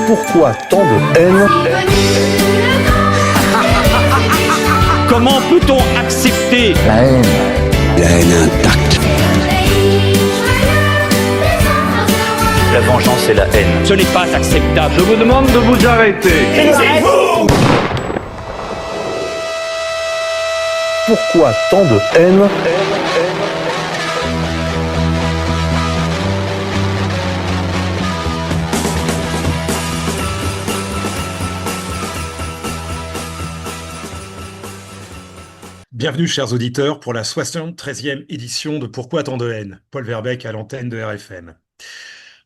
Pourquoi tant de haine? Comment peut-on accepter La haine. La haine intacte. la vengeance et la haine? Ce n'est pas acceptable. Je vous demande de vous arrêter. Taisez-vous! Pourquoi tant de haine? Bienvenue, chers auditeurs, pour la 73e édition de Pourquoi tant de haine? Paul Verbeek à l'antenne de RFM.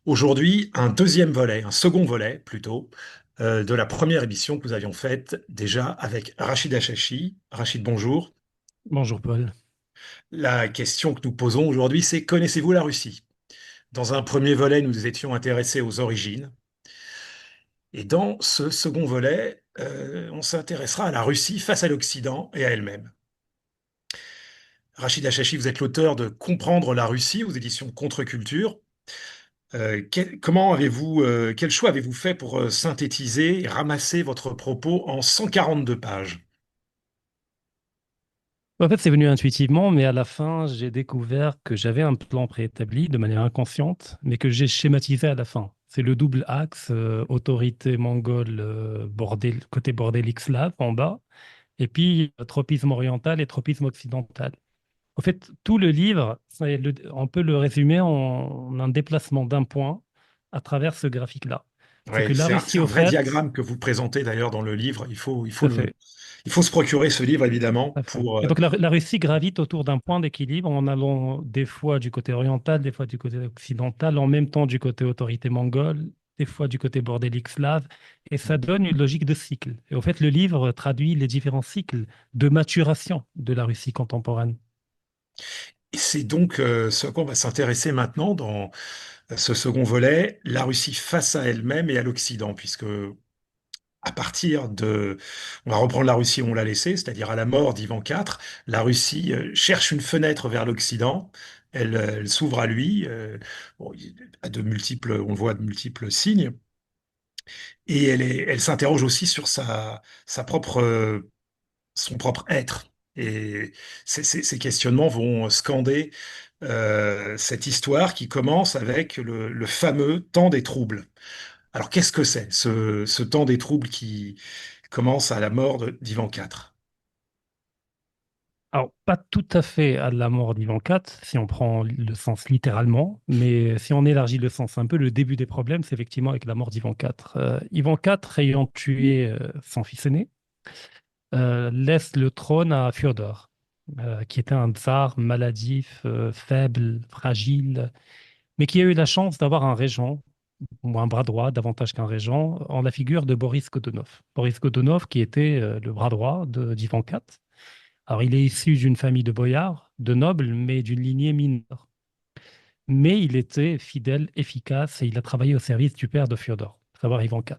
Aujourd'hui, un deuxième volet, un second volet plutôt, de la première émission que nous avions faite déjà avec Rachid Achachi. Rachid, bonjour. Bonjour Paul. La question que nous posons aujourd'hui, c'est connaissez-vous la Russie? Dans un premier volet, nous nous étions intéressés aux origines. Et dans ce second volet, on s'intéressera à la Russie face à l'Occident et à elle-même. Rachid Achachi, vous êtes l'auteur de Comprendre la Russie aux éditions Contre-Culture. Quel choix avez-vous fait pour synthétiser et ramasser votre propos en 142 pages? En fait, c'est venu intuitivement, mais à la fin, j'ai découvert que j'avais un plan préétabli de manière inconsciente, mais que j'ai schématisé à la fin. C'est le double axe, autorité mongole, côté bordélique slave en bas, et puis tropisme oriental et tropisme occidental. En fait, tout le livre, on peut le résumer en un déplacement d'un point à travers ce graphique-là. C'est que Oui, la c'est Russie, un au vrai fait, diagramme que vous présentez d'ailleurs dans le livre. tout à fait. Il faut se procurer ce livre évidemment Tout à fait. pour. Et donc la Russie gravite autour d'un point d'équilibre en allant des fois du côté oriental, des fois du côté occidental, en même temps du côté autorité mongole, des fois du côté bordélique slave, et ça donne une logique de cycle. Et au fait, le livre traduit les différents cycles de maturation de la Russie contemporaine. Et c'est donc ce qu'on va s'intéresser maintenant dans ce second volet, la Russie face à elle-même et à l'Occident, puisque à partir de, on va reprendre la Russie où on l'a laissée, c'est-à-dire à la mort d'Ivan IV, la Russie cherche une fenêtre vers l'Occident. Elle s'ouvre à lui, bon, à de multiples, on le voit, de multiples signes, et elle s'interroge aussi sur son propre être. Et ces questionnements vont scander cette histoire qui commence avec le fameux temps des troubles. Alors, qu'est-ce que c'est, ce temps des troubles qui commence à la mort d'Ivan IV? Alors, pas tout à fait à la mort d'Ivan IV, si on prend le sens littéralement, mais si on élargit le sens un peu, le début des problèmes, c'est effectivement avec la mort d'Ivan IV. Ivan IV, ayant tué son fils aîné, laisse le trône à Fiodor, qui était un tsar maladif, faible, fragile, mais qui a eu la chance d'avoir un régent, ou un bras droit, davantage qu'un régent, en la figure de Boris Godunov. Boris Godunov, qui était le bras droit d'Ivan IV. Alors, il est issu d'une famille de boyards, de nobles, mais d'une lignée mineure. Mais il était fidèle, efficace, et il a travaillé au service du père de Fiodor, à savoir Ivan IV.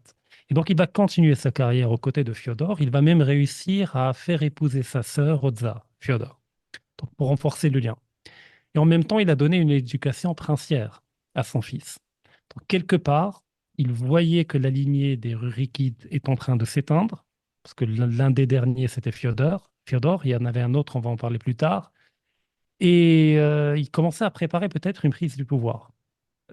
Et donc, il va continuer sa carrière aux côtés de Fiodor. Il va même réussir à faire épouser sa sœur au tsar, Fiodor, donc pour renforcer le lien. Et en même temps, il a donné une éducation princière à son fils. Donc, quelque part, il voyait que la lignée des Rurikides est en train de s'éteindre, parce que l'un des derniers, c'était Fiodor. Fiodor, il y en avait un autre, on va en parler plus tard. Et il commençait à préparer peut-être une prise du pouvoir,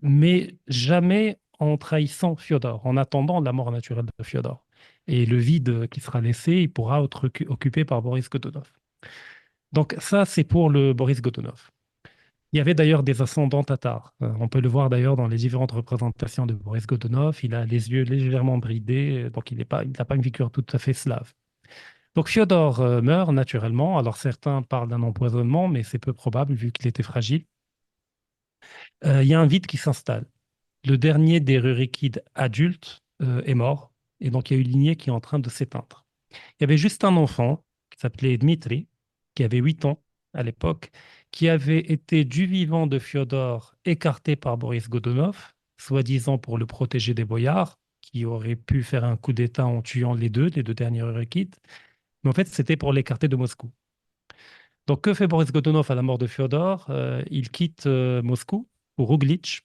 mais jamais en trahissant Fiodor, en attendant la mort naturelle de Fiodor. Et le vide qui sera laissé, il pourra être occupé par Boris Godunov. Donc ça, c'est pour le Boris Godunov. Il y avait d'ailleurs des ascendants tatars. On peut le voir d'ailleurs dans les différentes représentations de Boris Godunov. Il a les yeux légèrement bridés, donc il n'a pas une figure tout à fait slave. Donc Fiodor meurt naturellement. Alors certains parlent d'un empoisonnement, mais c'est peu probable vu qu'il était fragile. Il y a un vide qui s'installe. Le dernier des Rurikides adultes est mort, et donc il y a une lignée qui est en train de s'éteindre. Il y avait juste un enfant qui s'appelait Dmitri, qui avait 8 ans à l'époque, qui avait été du vivant de Fiodor écarté par Boris Godunov, soi-disant pour le protéger des boyards, qui auraient pu faire un coup d'État en tuant les deux derniers Rurikides. Mais en fait, c'était pour l'écarter de Moscou. Donc, que fait Boris Godunov à la mort de Fiodor? Il quitte Moscou pour Ouglitch,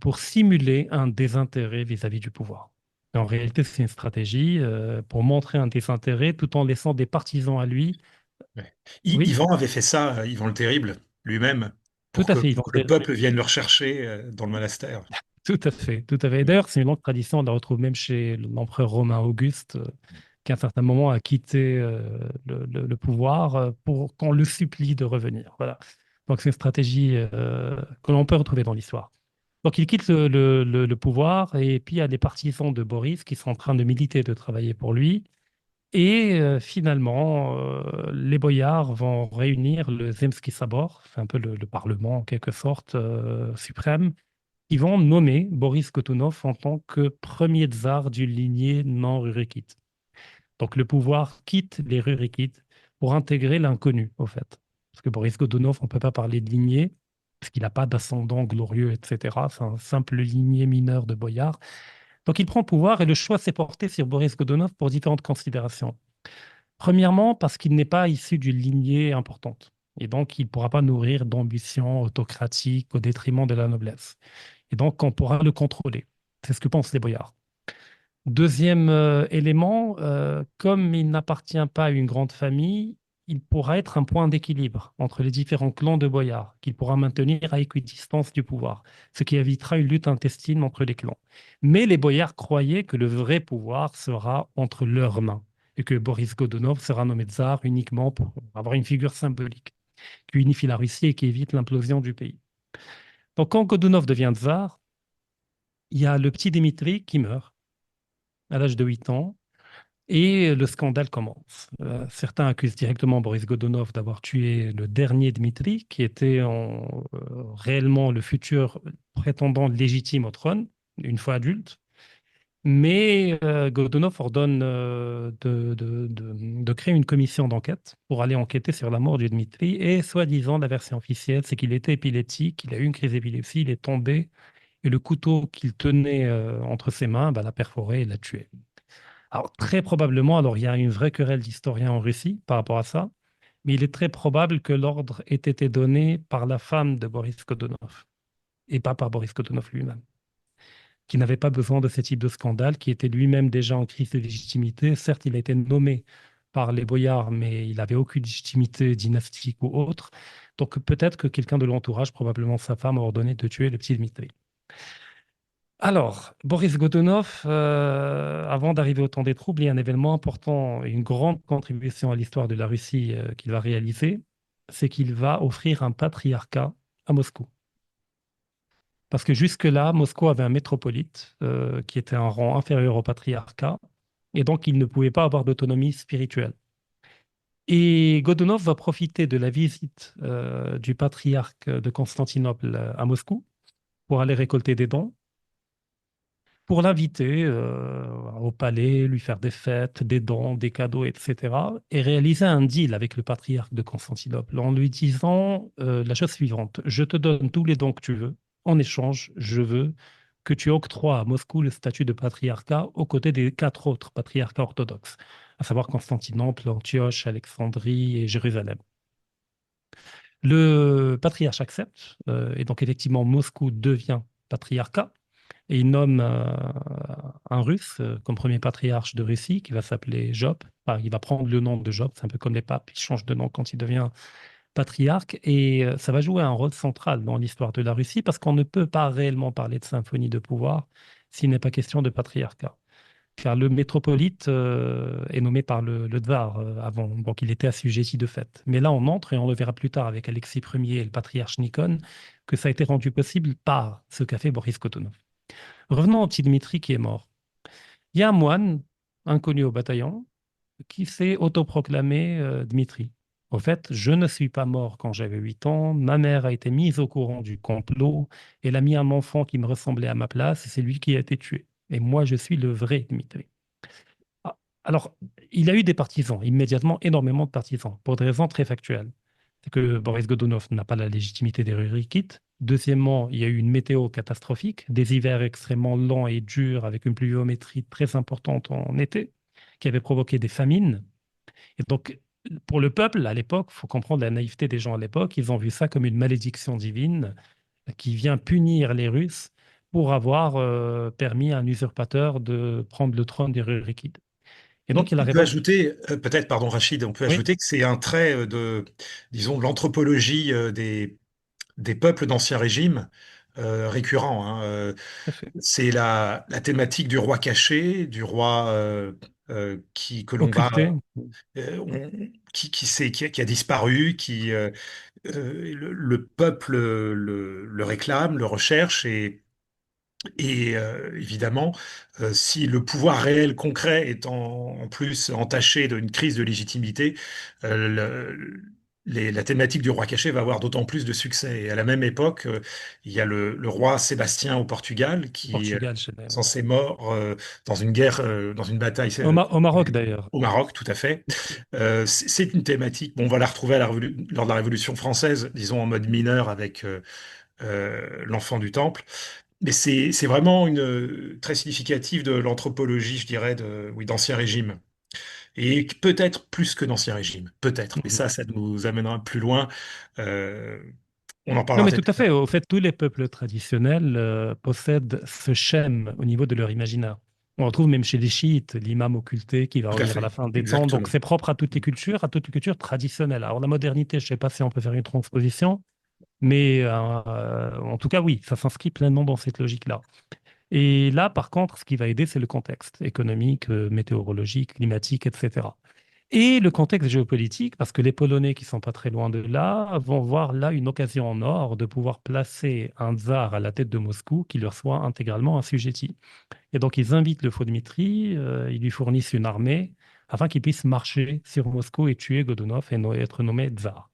pour simuler un désintérêt vis-à-vis du pouvoir. Et en réalité, c'est une stratégie pour montrer un désintérêt tout en laissant des partisans à lui. Ouais. Oui, Ivan avait fait ça, Ivan le Terrible, lui-même, tout à fait. Ils pour vont que le peuple vienne le rechercher dans le monastère. Tout à fait, tout à fait. Et Mm. d'ailleurs, c'est une longue tradition, on la retrouve même chez l'empereur romain Auguste, qui à un certain moment a quitté le pouvoir pour qu'on le supplie de revenir. Voilà. Donc c'est une stratégie que l'on peut retrouver dans l'histoire. Donc il quitte le pouvoir et puis il y a des partisans de Boris qui sont en train de militer, de travailler pour lui. Et finalement, les boyards vont réunir le Zemski Sabor, c'est un peu le parlement en quelque sorte suprême. Ils vont nommer Boris Godunov en tant que premier tsar d'une lignée non ruriquite. Donc le pouvoir quitte les rurikites pour intégrer l'inconnu, au fait. Parce que Boris Godunov, on ne peut pas parler de lignée, parce qu'il n'a pas d'ascendant glorieux, etc. C'est un simple ligné mineur de boyard. Donc il prend pouvoir et le choix s'est porté sur Boris Godunov pour différentes considérations. Premièrement, parce qu'il n'est pas issu d'une lignée importante. Et donc, il ne pourra pas nourrir d'ambition autocratique au détriment de la noblesse. Et donc, on pourra le contrôler. C'est ce que pensent les boyards. Deuxième élément, comme il n'appartient pas à une grande famille, il pourra être un point d'équilibre entre les différents clans de boyards qu'il pourra maintenir à équidistance du pouvoir, ce qui évitera une lutte intestine entre les clans. Mais les boyards croyaient que le vrai pouvoir sera entre leurs mains et que Boris Godunov sera nommé tsar uniquement pour avoir une figure symbolique qui unifie la Russie et qui évite l'implosion du pays. Donc quand Godunov devient tsar, il y a le petit Dimitri qui meurt à l'âge de 8 ans et le scandale commence. Certains accusent directement Boris Godunov d'avoir tué le dernier Dmitri, qui était réellement le futur prétendant légitime au trône, une fois adulte. Mais Godunov ordonne de créer une commission d'enquête pour aller enquêter sur la mort du Dmitri. Et soi-disant, la version officielle, c'est qu'il était épileptique, il a eu une crise d'épilepsie, il est tombé et le couteau qu'il tenait entre ses mains l'a perforé et l'a tué. Alors, très probablement, alors il y a une vraie querelle d'historiens en Russie par rapport à ça, mais il est très probable que l'ordre ait été donné par la femme de Boris Godunov et pas par Boris Godunov lui-même, qui n'avait pas besoin de ce type de scandale, qui était lui-même déjà en crise de légitimité. Certes, il a été nommé par les boyards, mais il n'avait aucune légitimité dynastique ou autre. Donc peut-être que quelqu'un de l'entourage, probablement sa femme, a ordonné de tuer le petit Dmitri. Alors, Boris Godunov, avant d'arriver au temps des troubles, il y a un événement important et une grande contribution à l'histoire de la Russie qu'il va réaliser, c'est qu'il va offrir un patriarcat à Moscou. Parce que jusque-là, Moscou avait un métropolite qui était un rang inférieur au patriarcat, et donc il ne pouvait pas avoir d'autonomie spirituelle. Et Godunov va profiter de la visite du patriarche de Constantinople à Moscou pour aller récolter des dons, pour l'inviter au palais, lui faire des fêtes, des dons, des cadeaux, etc. Et réaliser un deal avec le patriarche de Constantinople en lui disant la chose suivante: je te donne tous les dons que tu veux. En échange, je veux que tu octroies à Moscou le statut de patriarcat aux côtés des 4 autres patriarcats orthodoxes, à savoir Constantinople, Antioche, Alexandrie et Jérusalem. Le patriarche accepte, et donc effectivement Moscou devient patriarcat, et il nomme un Russe comme premier patriarche de Russie qui va s'appeler Job. Enfin, il va prendre le nom de Job, c'est un peu comme les papes, il change de nom quand il devient patriarque, et ça va jouer un rôle central dans l'histoire de la Russie parce qu'on ne peut pas réellement parler de symphonie de pouvoir s'il n'est pas question de patriarcat. Car le métropolite est nommé par le tsar avant, donc il était assujetti de fait. Mais là, on entre, et on le verra plus tard avec Alexis Ier et le patriarche Nikon, que ça a été rendu possible par ce qu'a fait Boris Godunov. Revenons au petit Dmitri qui est mort. Il y a un moine inconnu au bataillon qui s'est autoproclamé Dmitri. Au fait, je ne suis pas mort quand j'avais 8 ans, ma mère a été mise au courant du complot, elle a mis un enfant qui me ressemblait à ma place, et c'est lui qui a été tué. Et moi, je suis le vrai Dmitri. Ah, alors, il a eu des partisans, immédiatement énormément de partisans, pour des raisons très factuelles. C'est que Boris Godunov n'a pas la légitimité des rurikites. Deuxièmement, il y a eu une météo catastrophique, des hivers extrêmement lents et durs avec une pluviométrie très importante en été, qui avait provoqué des famines. Et donc, pour le peuple, à l'époque, il faut comprendre la naïveté des gens à l'époque, ils ont vu ça comme une malédiction divine qui vient punir les Russes pour avoir permis à un usurpateur de prendre le trône des Rurikides. Et On donc, il a peut révoqué. ajouter, peut-être, pardon Rachid, on peut Oui, ajouter que c'est un trait disons, de l'anthropologie des peuples d'Ancien Régime récurrent, hein. tout à fait. C'est la thématique du roi caché, du roi que l'on va, Occulté. qui a disparu, le peuple le réclame, le recherche et évidemment, si le pouvoir réel concret est en plus entaché d'une crise de légitimité, la thématique du roi caché va avoir d'autant plus de succès. Et à la même époque, il y a le roi Sébastien au Portugal qui est Portugal, je l'ai, ouais. censé mort dans une guerre, dans une bataille Au Maroc, d'ailleurs. au Maroc, tout à fait. C'est une thématique. Bon, on va la retrouver lors de la Révolution française, disons en mode mineur avec l'enfant du temple. Mais c'est vraiment très significatif de l'anthropologie, je dirais, oui, d'Ancien Régime. Et peut-être plus que d'Ancien Régime, peut-être. Mais Mhm. ça nous amènera plus loin. Euh, on en Non, parlera mais tout peut-être à plus fait. Au fait, tous les peuples traditionnels possèdent ce schème au niveau de leur imaginaire. On retrouve même chez les chiites l'imam occulté qui va tard. Tout à revenir à la fait, fin des temps. Donc, exactement. c'est propre à toutes les cultures traditionnelles. Alors, la modernité, je ne sais pas si on peut faire une transposition, mais en tout cas, oui, ça s'inscrit pleinement dans cette logique-là. Et là, par contre, ce qui va aider, c'est le contexte économique, météorologique, climatique, etc. Et le contexte géopolitique, parce que les Polonais qui sont pas très loin de là vont voir là une occasion en or de pouvoir placer un tsar à la tête de Moscou qui leur soit intégralement assujetti. Et donc ils invitent le faux Dmitri, ils lui fournissent une armée afin qu'il puisse marcher sur Moscou et tuer Godunov et être nommé tsar.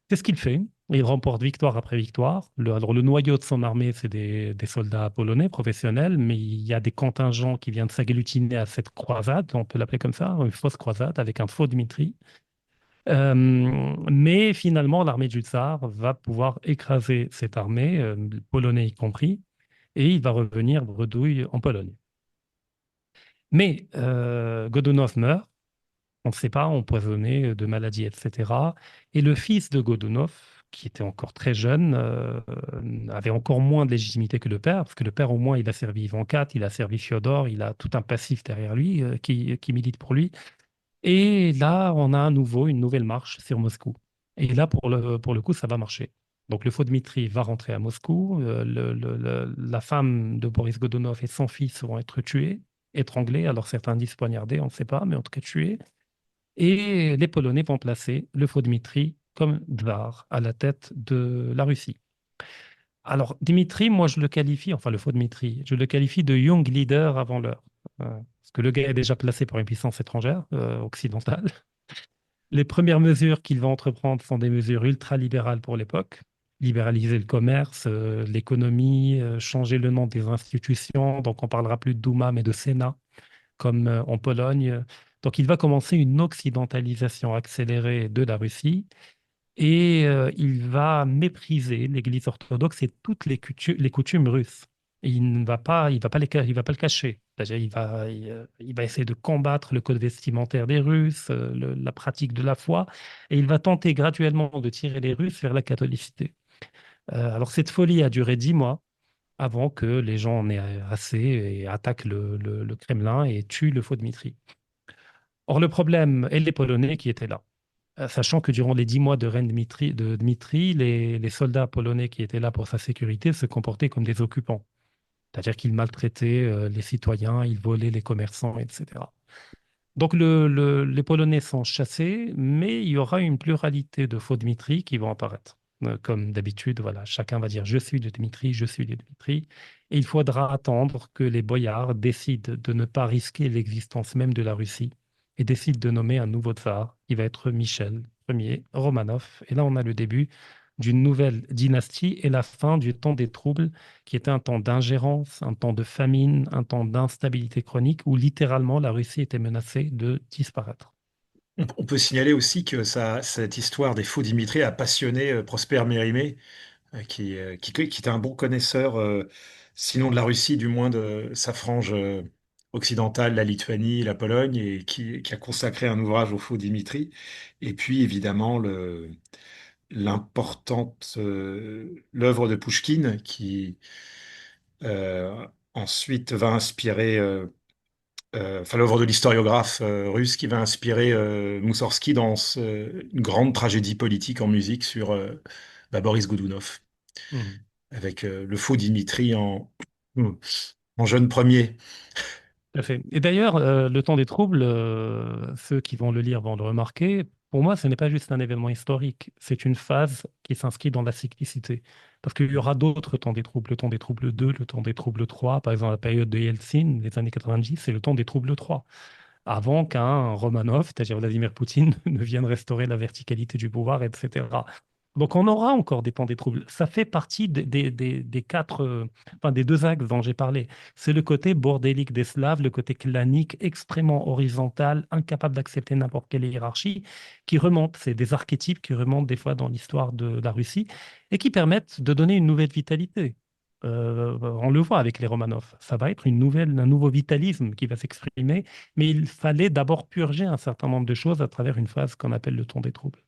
C'est ce qu'il fait. Il remporte victoire après victoire. Alors, le noyau de son armée, c'est des soldats polonais professionnels, mais il y a des contingents qui viennent s'agglutiner à cette croisade, on peut l'appeler comme ça, une fausse croisade avec un faux Dmitri. Mais finalement, l'armée du tsar va pouvoir écraser cette armée, polonais y compris, et il va revenir bredouille en Pologne. Mais Godunov meurt, on ne sait pas, empoisonné de maladies, etc. Et le fils de Godunov, qui était encore très jeune, avait encore moins de légitimité que le père, parce que le père, au moins, il a servi Ivan IV, il a servi Fiodor, il a tout un passif derrière lui qui milite pour lui. Et là, on a à nouveau une nouvelle marche sur Moscou. Et là, pour le coup, ça va marcher. Donc, le faux Dmitri va rentrer à Moscou. La femme de Boris Godunov et son fils vont être tués, étranglés. Alors, certains disent poignardés, on ne sait pas, mais en tout cas tués. Et les Polonais vont placer le faux Dmitri comme tsar à la tête de la Russie. Alors, Dmitri, moi, je le qualifie, enfin le faux Dmitri, je le qualifie de young leader avant l'heure. Parce que le gars est déjà placé par une puissance étrangère, occidentale. Les premières mesures qu'il va entreprendre sont des mesures ultra-libérales pour l'époque. Libéraliser le commerce, l'économie, changer le nom des institutions. Donc, on parlera plus de Douma, mais de Sénat, comme en Pologne. Donc, il va commencer une occidentalisation accélérée de la Russie et il va mépriser l'Église orthodoxe et toutes les coutumes russes. Et il va pas le cacher. C'est-à-dire, il va essayer de combattre le code vestimentaire des Russes, la pratique de la foi, et il va tenter graduellement de tirer les Russes vers la catholicité. Alors, cette folie a duré 10 mois avant que les gens en aient assez et attaquent le Kremlin et tuent le faux Dmitri. Or, le problème, et les Polonais qui étaient là, sachant que durant les 10 mois de règne de Dmitri, les soldats polonais qui étaient là pour sa sécurité se comportaient comme des occupants. C'est-à-dire qu'ils maltraitaient les citoyens, ils volaient les commerçants, etc. Donc les Polonais sont chassés, mais il y aura une pluralité de faux Dmitri qui vont apparaître. Comme d'habitude, voilà, chacun va dire je suis de Dmitri, je suis de Dmitri. Et il faudra attendre que les boyards décident de ne pas risquer l'existence même de la Russie et décident de nommer un nouveau tsar qui va être Michel Ier Romanov. Et là, on a le début d'une nouvelle dynastie et la fin du temps des troubles qui était un temps d'ingérence, un temps de famine, un temps d'instabilité chronique où littéralement la Russie était menacée de disparaître. On peut signaler aussi que cette histoire des faux Dimitri a passionné Prosper Mérimée, qui était un bon connaisseur, sinon de la Russie, du moins de sa frange occidentale, la Lituanie, la Pologne, et qui a consacré un ouvrage au faux Dimitri. Et puis évidemment l'importante l'œuvre de Pouchkine, Ensuite va inspirer, enfin l'œuvre de l'historiographe russe qui va inspirer Moussorski dans une grande tragédie politique en musique sur Boris Godunov, Mhm. avec le faux Dimitri en jeune premier. Tout à fait. Et d'ailleurs, Le Temps des Troubles, ceux qui vont le lire vont le remarquer, pour moi, ce n'est pas juste un événement historique, c'est une phase qui s'inscrit dans la cyclicité. Parce qu'il y aura d'autres temps des troubles, le temps des troubles 2, le temps des troubles 3, par exemple la période de Yeltsin, les années 90, c'est le temps des troubles 3, avant qu'un Romanov, c'est-à-dire Vladimir Poutine, ne vienne restaurer la verticalité du pouvoir, etc. Donc on aura encore des temps des troubles. Ça fait partie des quatre, enfin des deux axes dont j'ai parlé. C'est le côté bordélique des Slaves, le côté clanique, extrêmement horizontal, incapable d'accepter n'importe quelle hiérarchie, qui remonte. C'est des archétypes qui remontent des fois dans l'histoire de la Russie et qui permettent de donner une nouvelle vitalité. On le voit avec les Romanov. Ça va être un nouveau vitalisme qui va s'exprimer, mais il fallait d'abord purger un certain nombre de choses à travers une phase qu'on appelle le temps des troubles.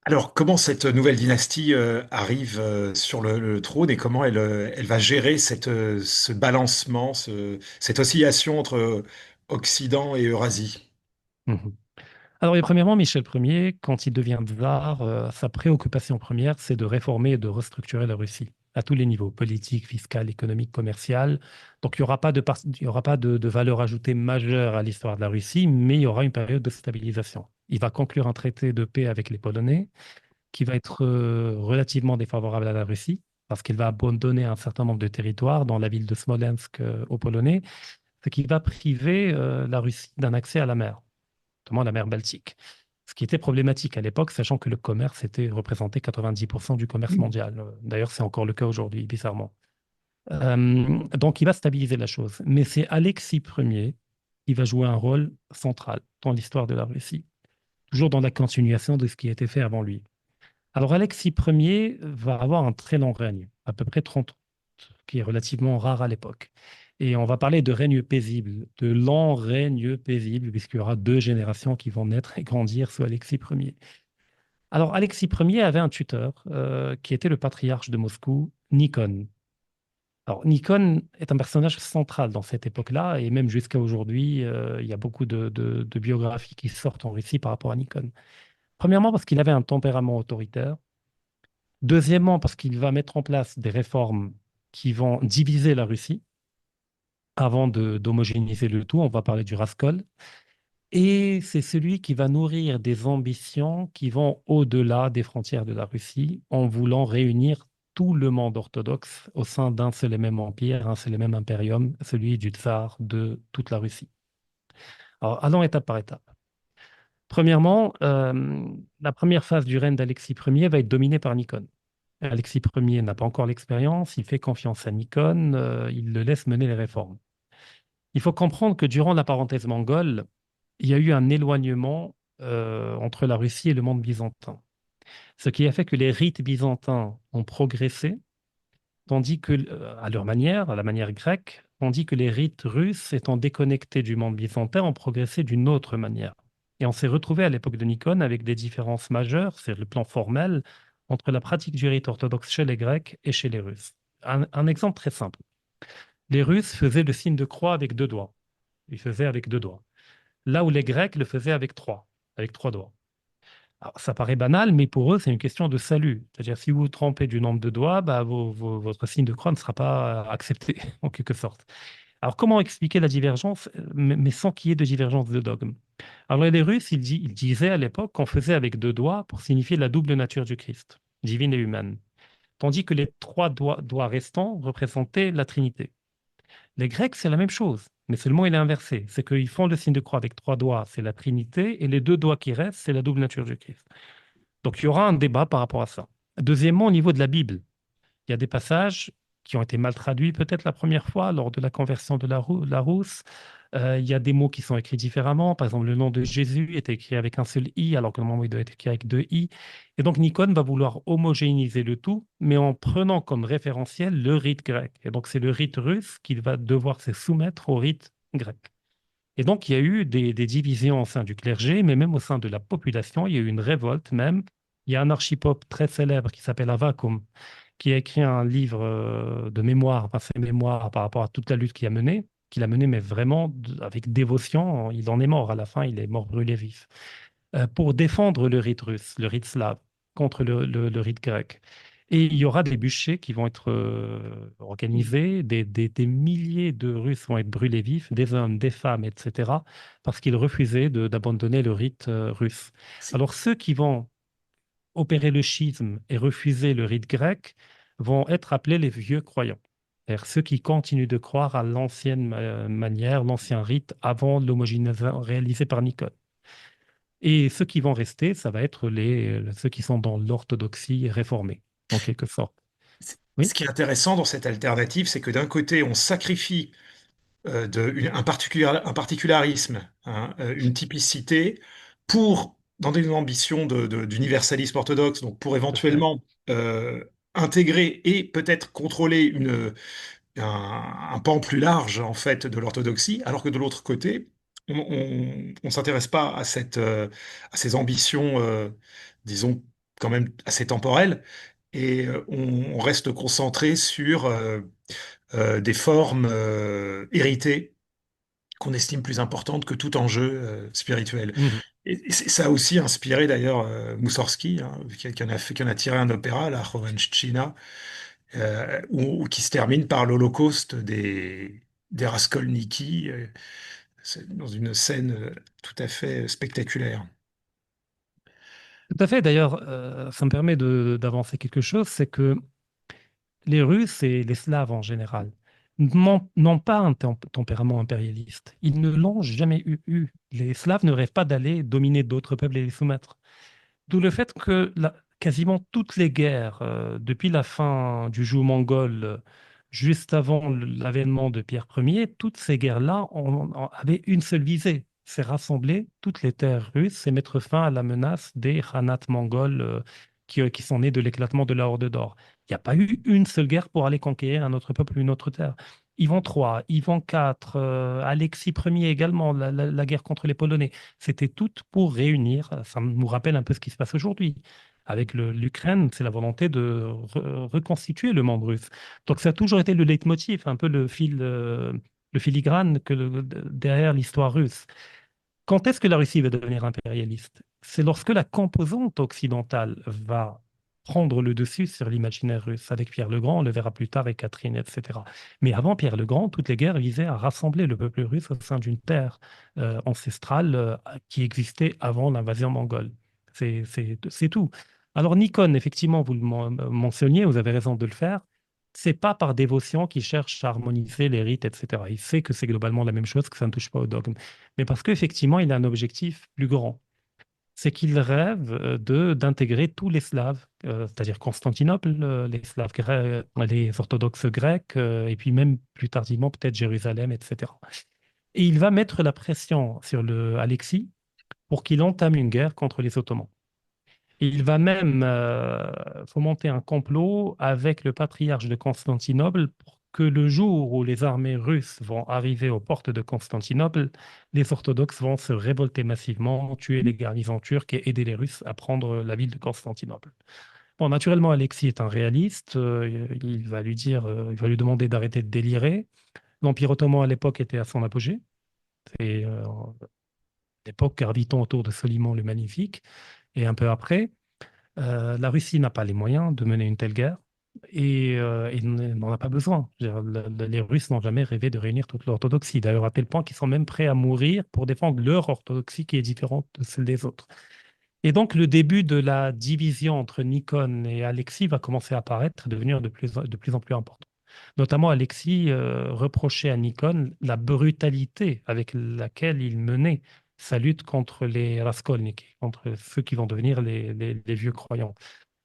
Alors, comment cette nouvelle dynastie arrive sur le trône et comment elle va gérer ce balancement, cette oscillation entre Occident et Eurasie? Mhm. Alors, et premièrement, Michel Ier, quand il devient tsar, sa préoccupation première, c'est de réformer et de restructurer la Russie à tous les niveaux, politique, fiscal, économique, commercial. Donc, il y aura pas de valeur ajoutée majeure à l'histoire de la Russie, mais il y aura une période de stabilisation. Il va conclure un traité de paix avec les Polonais qui va être relativement défavorable à la Russie parce qu'il va abandonner un certain nombre de territoires, dans la ville de Smolensk aux Polonais, ce qui va priver la Russie d'un accès à la mer, notamment la mer Baltique. Ce qui était problématique à l'époque, sachant que le commerce était représenté 90% du commerce mondial. D'ailleurs, c'est encore le cas aujourd'hui, bizarrement. Donc, il va stabiliser la chose. Mais c'est Alexis Ier qui va jouer un rôle central dans l'histoire de la Russie, toujours dans la continuation de ce qui a été fait avant lui. Alors, Alexis Ier va avoir un très long règne, à peu près 30 ans, ce qui est relativement rare à l'époque. Et on va parler de règne paisible, de long règne paisible, puisqu'il y aura deux générations qui vont naître et grandir sous Alexis Ier. Alors, Alexis Ier avait un tuteur qui était le patriarche de Moscou, Nikon. Alors, Nikon est un personnage central dans cette époque-là, et même jusqu'à aujourd'hui, il y a beaucoup de biographies qui sortent en Russie par rapport à Nikon. Premièrement, parce qu'il avait un tempérament autoritaire. Deuxièmement, parce qu'il va mettre en place des réformes qui vont diviser la Russie avant d'homogénéiser le tout. On va parler du Raskol. Et c'est celui qui va nourrir des ambitions qui vont au-delà des frontières de la Russie en voulant réunir tout le monde orthodoxe au sein d'un seul et même empire, un seul et même impérium, celui du tsar de toute la Russie. Alors, allons étape par étape. Premièrement, la première phase du règne d'Alexis Ier va être dominée par Nikon. Alexis Ier n'a pas encore l'expérience, il fait confiance à Nikon, il le laisse mener les réformes. Il faut comprendre que durant la parenthèse mongole, il y a eu un éloignement entre la Russie et le monde byzantin. Ce qui a fait que les rites byzantins ont progressé, tandis que, à leur manière, à la manière grecque, tandis que les rites russes, étant déconnectés du monde byzantin, ont progressé d'une autre manière. Et on s'est retrouvé à l'époque de Nikon avec des différences majeures, c'est le plan formel, entre la pratique du rite orthodoxe chez les Grecs et chez les Russes. Un exemple très simple. Les Russes faisaient le signe de croix avec deux doigts. Ils faisaient avec deux doigts. Là où les Grecs le faisaient avec trois doigts. Alors, ça paraît banal, mais pour eux, c'est une question de salut. C'est-à-dire, si vous vous trompez du nombre de doigts, bah, votre signe de croix ne sera pas accepté, en quelque sorte. Alors, comment expliquer la divergence, mais sans qu'il y ait de divergence de dogme? Alors, les Russes, ils disaient à l'époque qu'on faisait avec deux doigts pour signifier la double nature du Christ, divine et humaine, tandis que les trois doigts restants représentaient la Trinité. Les Grecs, c'est la même chose, mais seulement il est inversé. C'est qu'ils font le signe de croix avec trois doigts, c'est la Trinité, et les deux doigts qui restent, c'est la double nature du Christ. Donc, il y aura un débat par rapport à ça. Deuxièmement, au niveau de la Bible, il y a des passages qui ont été mal traduits peut-être la première fois lors de la conversion de la Rousse. Il y a des mots qui sont écrits différemment. Par exemple, le nom de Jésus est écrit avec un seul I, alors que normalement, il doit être écrit avec deux I. Et donc, Nikon va vouloir homogénéiser le tout, mais en prenant comme référentiel le rite grec. Et donc, c'est le rite russe qui va devoir se soumettre au rite grec. Et donc, il y a eu des divisions au sein du clergé, mais même au sein de la population, il y a eu une révolte même. Il y a un archipope très célèbre qui s'appelle Avvakum, qui a écrit un livre de mémoire, enfin ses mémoires par rapport à toute la lutte qu'il a menée, mais vraiment avec dévotion. Il en est mort à la fin, il est mort brûlé vif, pour défendre le rite russe, le rite slave, contre le rite grec. Et il y aura des bûchers qui vont être organisés, des milliers de Russes vont être brûlés vifs, des hommes, des femmes, etc., parce qu'ils refusaient d'abandonner le rite russe. C'est Alors ceux qui vont opérer le schisme et refuser le rite grec vont être appelés les vieux croyants. C'est-à-dire ceux qui continuent de croire à l'ancienne manière, l'ancien rite avant l'homogénéisation réalisée par Nicode. Et ceux qui vont rester, ça va être ceux qui sont dans l'orthodoxie réformée, en quelque sorte. ce Oui, qui est intéressant dans cette alternative, c'est que d'un côté, on sacrifie un particularisme, hein, une typicité, dans des ambitions d'universalisme orthodoxe, donc pour tout à fait. éventuellement intégrer et peut-être contrôler un pan plus large en fait de l'orthodoxie, alors que de l'autre côté, on s'intéresse pas à ces ambitions, disons quand même assez temporelles, et on reste concentré sur des formes héritées qu'on estime plus importantes que tout enjeu spirituel. Mhm. Et ça a aussi inspiré d'ailleurs Moussorgsky, hein, qui en a tiré un opéra, la Chovenshchina, qui se termine par l'Holocauste des Raskolniki, dans une scène tout à fait spectaculaire. Tout à fait. D'ailleurs, ça me permet d'avancer quelque chose, c'est que les Russes et les Slaves en général n'ont pas un tempérament impérialiste. Ils ne l'ont jamais eu. Les Slaves ne rêvent pas d'aller dominer d'autres peuples et les soumettre. D'où le fait que quasiment toutes les guerres, depuis la fin du joug mongol, juste avant l'avènement de Pierre Ier, toutes ces guerres-là avaient une seule visée, c'est rassembler toutes les terres russes et mettre fin à la menace des khanats mongols qui sont nés de l'éclatement de la Horde d'Or. Il n'y a pas eu une seule guerre pour aller conquérir un autre peuple ou une autre terre. Ivan III, Ivan IV, Alexis Ier également, la guerre contre les Polonais. C'était tout pour réunir. Ça nous rappelle un peu ce qui se passe aujourd'hui. Avec l'Ukraine, c'est la volonté de reconstituer le monde russe. Donc ça a toujours été le leitmotiv, un peu le filigrane derrière l'histoire russe. Quand est-ce que la Russie va devenir impérialiste? C'est lorsque la composante occidentale va prendre le dessus sur l'imaginaire russe. Avec Pierre le Grand, on le verra plus tard, et Catherine, etc. Mais avant Pierre le Grand, toutes les guerres visaient à rassembler le peuple russe au sein d'une terre ancestrale qui existait avant l'invasion mongole. C'est tout. Alors Nikon, effectivement, vous le mentionniez, vous avez raison de le faire. C'est pas par dévotion qu'il cherche à harmoniser les rites, etc. Il sait que c'est globalement la même chose, que ça ne touche pas au dogme, mais parce qu'effectivement, il a un objectif plus grand. C'est qu'il rêve d'intégrer tous les Slaves, c'est-à-dire Constantinople, les Slaves grecs, les orthodoxes grecs, et puis même plus tardivement peut-être Jérusalem, etc. Et il va mettre la pression sur Alexis pour qu'il entame une guerre contre les Ottomans. Et il va même fomenter un complot avec le patriarche de Constantinople pour que le jour où les armées russes vont arriver aux portes de Constantinople, les orthodoxes vont se révolter massivement, tuer les garnisons turques et aider les Russes à prendre la ville de Constantinople. Bon, naturellement, Alexis est un réaliste. Il va lui dire, il va lui demander d'arrêter de délirer. L'Empire ottoman à l'époque était à son apogée. C'est l'époque gravitant autour de Soliman le Magnifique. Et un peu après, la Russie n'a pas les moyens de mener une telle guerre et n'en a pas besoin. Je veux dire, les Russes n'ont jamais rêvé de réunir toute l'orthodoxie, d'ailleurs à tel point qu'ils sont même prêts à mourir pour défendre leur orthodoxie qui est différente de celle des autres. Et donc le début de la division entre Nikon et Alexis va commencer à apparaître et devenir de plus en plus important. Notamment, Alexis reprochait à Nikon la brutalité avec laquelle il menait sa lutte contre les Raskolniki, contre ceux qui vont devenir les vieux croyants,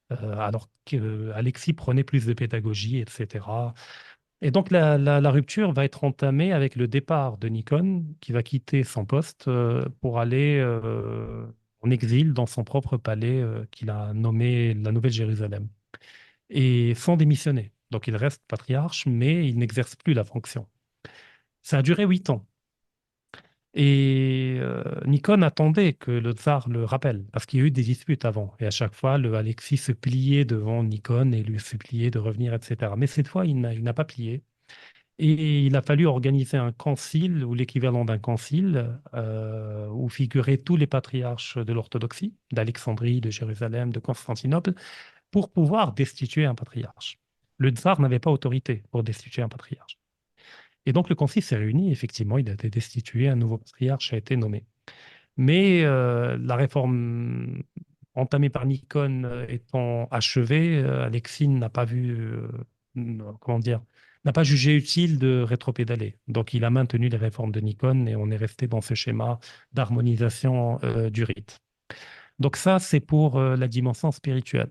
alors qu'Alexis prenait plus de pédagogie, etc. Et donc la rupture va être entamée avec le départ de Nikon, qui va quitter son poste pour aller en exil dans son propre palais qu'il a nommé la Nouvelle-Jérusalem, et sans démissionner. Donc il reste patriarche, mais il n'exerce plus la fonction. Ça a duré 8 ans. Et Nikon attendait que le tsar le rappelle, parce qu'il y a eu des disputes avant. Et à chaque fois, le Alexis se pliait devant Nikon et lui suppliait de revenir, etc. Mais cette fois, il n'a pas plié. Et il a fallu organiser un concile, ou l'équivalent d'un concile, où figuraient tous les patriarches de l'orthodoxie, d'Alexandrie, de Jérusalem, de Constantinople, pour pouvoir destituer un patriarche. Le tsar n'avait pas autorité pour destituer un patriarche. Et donc le concile s'est réuni, effectivement, il a été destitué, un nouveau patriarche a été nommé. Mais la réforme entamée par Nikon étant achevée, Alexis n'a pas vu, comment dire, n'a pas jugé utile de rétropédaler. Donc il a maintenu les réformes de Nikon et on est resté dans ce schéma d'harmonisation du rite. Donc ça, c'est pour la dimension spirituelle.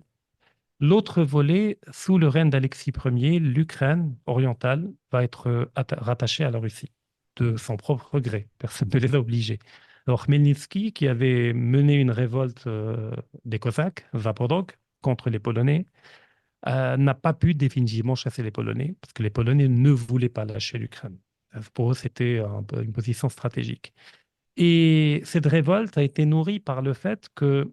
L'autre volet, sous le règne d'Alexis Ier, l'Ukraine orientale va être rattachée à la Russie, de son propre gré. Personne ne les a obligés. Alors Khmelnytsky, qui avait mené une révolte des Cosaques, Zaporog, contre les Polonais, n'a pas pu définitivement chasser les Polonais, parce que les Polonais ne voulaient pas lâcher l'Ukraine. Pour eux, c'était un peu une position stratégique. Et cette révolte a été nourrie par le fait que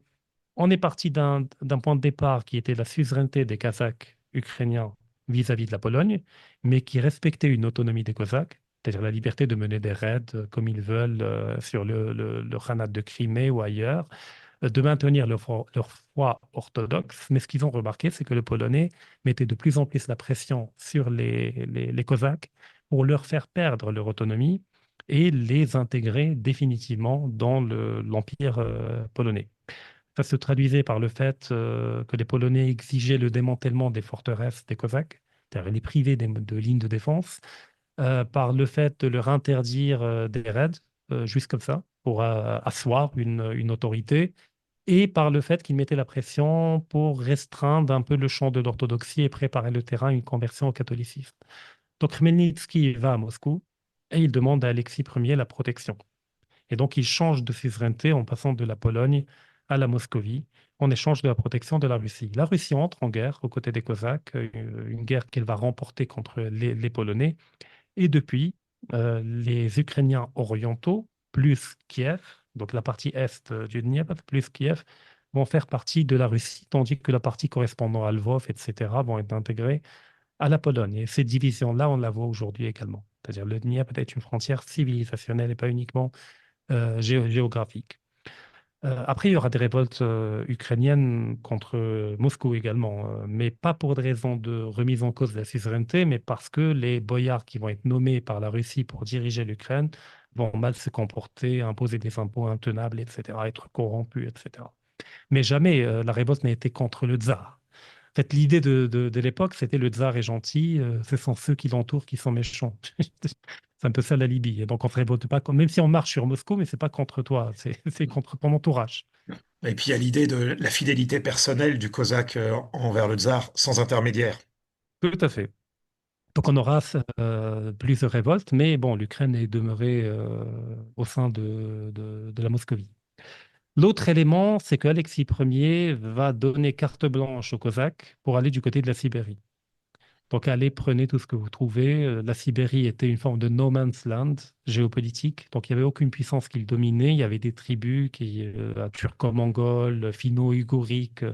on est parti d'un point de départ qui était la suzeraineté des Kazakhs ukrainiens vis-à-vis de la Pologne, mais qui respectait une autonomie des Cosaques, c'est-à-dire la liberté de mener des raids comme ils veulent sur le Khanat de Crimée ou ailleurs, de maintenir leur foi orthodoxe. Mais ce qu'ils ont remarqué, c'est que le Polonais mettait de plus en plus la pression sur les Cosaques pour leur faire perdre leur autonomie et les intégrer définitivement dans l'empire polonais. Ça se traduisait par le fait que les Polonais exigeaient le démantèlement des forteresses des Cosaques, c'est-à-dire les priver de lignes de défense, par le fait de leur interdire des raids, juste comme ça, pour asseoir une autorité, et par le fait qu'ils mettaient la pression pour restreindre un peu le champ de l'orthodoxie et préparer le terrain à une conversion au catholicisme. Donc Khmelnytsky va à Moscou et il demande à Alexis Ier la protection. Et donc, il change de suzeraineté en passant de la Pologne à la Moscovie, en échange de la protection de la Russie. La Russie entre en guerre aux côtés des Cosaques, une guerre qu'elle va remporter contre les Polonais. Et depuis, les Ukrainiens orientaux, plus Kiev, donc la partie est du Dniepr, plus Kiev, vont faire partie de la Russie, tandis que la partie correspondant à Lvov, etc., vont être intégrés à la Pologne. Et cette division-là, on la voit aujourd'hui également. C'est-à-dire le Dniepr est une frontière civilisationnelle et pas uniquement géographique. Après, il y aura des révoltes ukrainiennes contre Moscou également, mais pas pour des raisons de remise en cause de la suzeraineté, mais parce que les boyards qui vont être nommés par la Russie pour diriger l'Ukraine vont mal se comporter, imposer des impôts intenables, etc., être corrompus, etc. Mais jamais la révolte n'a été contre le tsar. En fait, l'idée de l'époque, c'était le tsar est gentil, ce sont ceux qui l'entourent qui sont méchants. C'est un peu ça la Libye. Et donc, on ne se révolte pas, même si on marche sur Moscou, mais ce n'est pas contre toi, c'est contre ton entourage. Et puis il y a l'idée de la fidélité personnelle du Cosaque envers le tsar sans intermédiaire. Tout à fait. Donc, on aura plus de révoltes, mais bon, l'Ukraine est demeurée au sein de la Moscovie. L'autre élément, c'est qu'Alexis Ier va donner carte blanche aux Cosaques pour aller du côté de la Sibérie. Donc allez, prenez tout ce que vous trouvez. La Sibérie était une forme de no man's land géopolitique. Donc il n'y avait aucune puissance qui le dominait. Il y avait des tribus turco-mongoles, finno-ugriques,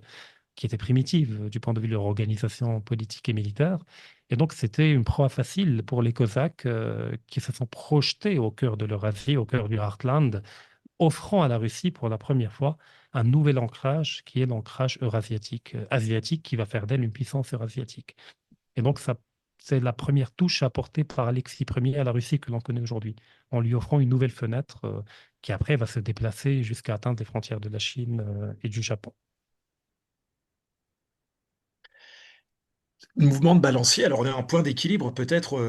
qui étaient primitives du point de vue de leur organisation politique et militaire. Et donc c'était une proie facile pour les Cosaques qui se sont projetés au cœur de l'Eurasie, au cœur du Heartland, offrant à la Russie pour la première fois un nouvel ancrage qui est l'ancrage eurasiatique, asiatique, qui va faire d'elle une puissance eurasiatique. Et donc, ça, c'est la première touche apportée par Alexis Ier à la Russie que l'on connaît aujourd'hui, en lui offrant une nouvelle fenêtre qui après va se déplacer jusqu'à atteindre les frontières de la Chine et du Japon. Mouvement de balancier, alors on est un point d'équilibre peut-être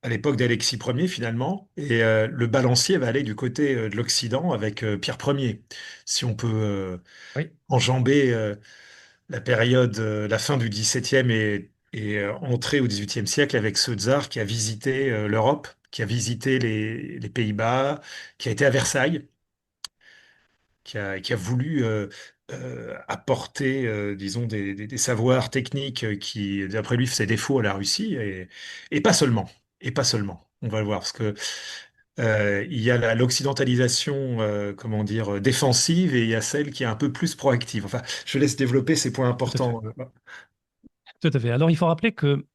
à l'époque d'Alexis Ier finalement, et le balancier va aller du côté de l'Occident avec Pierre Ier. Si on peut Oui, enjamber la période, la fin du XVIIe et entrer au XVIIIe siècle avec ce tsar qui a visité l'Europe, qui a visité les Pays-Bas, qui a été à Versailles, qui a voulu apporter, disons, des savoirs techniques qui, d'après lui, faisaient défaut à la Russie, et pas seulement, et pas seulement. On va le voir, parce que Il y a l'occidentalisation, comment dire, défensive et il y a celle qui est un peu plus proactive. Enfin, je laisse développer ces points Tout à fait. importants. Tout à fait. Alors, il faut rappeler que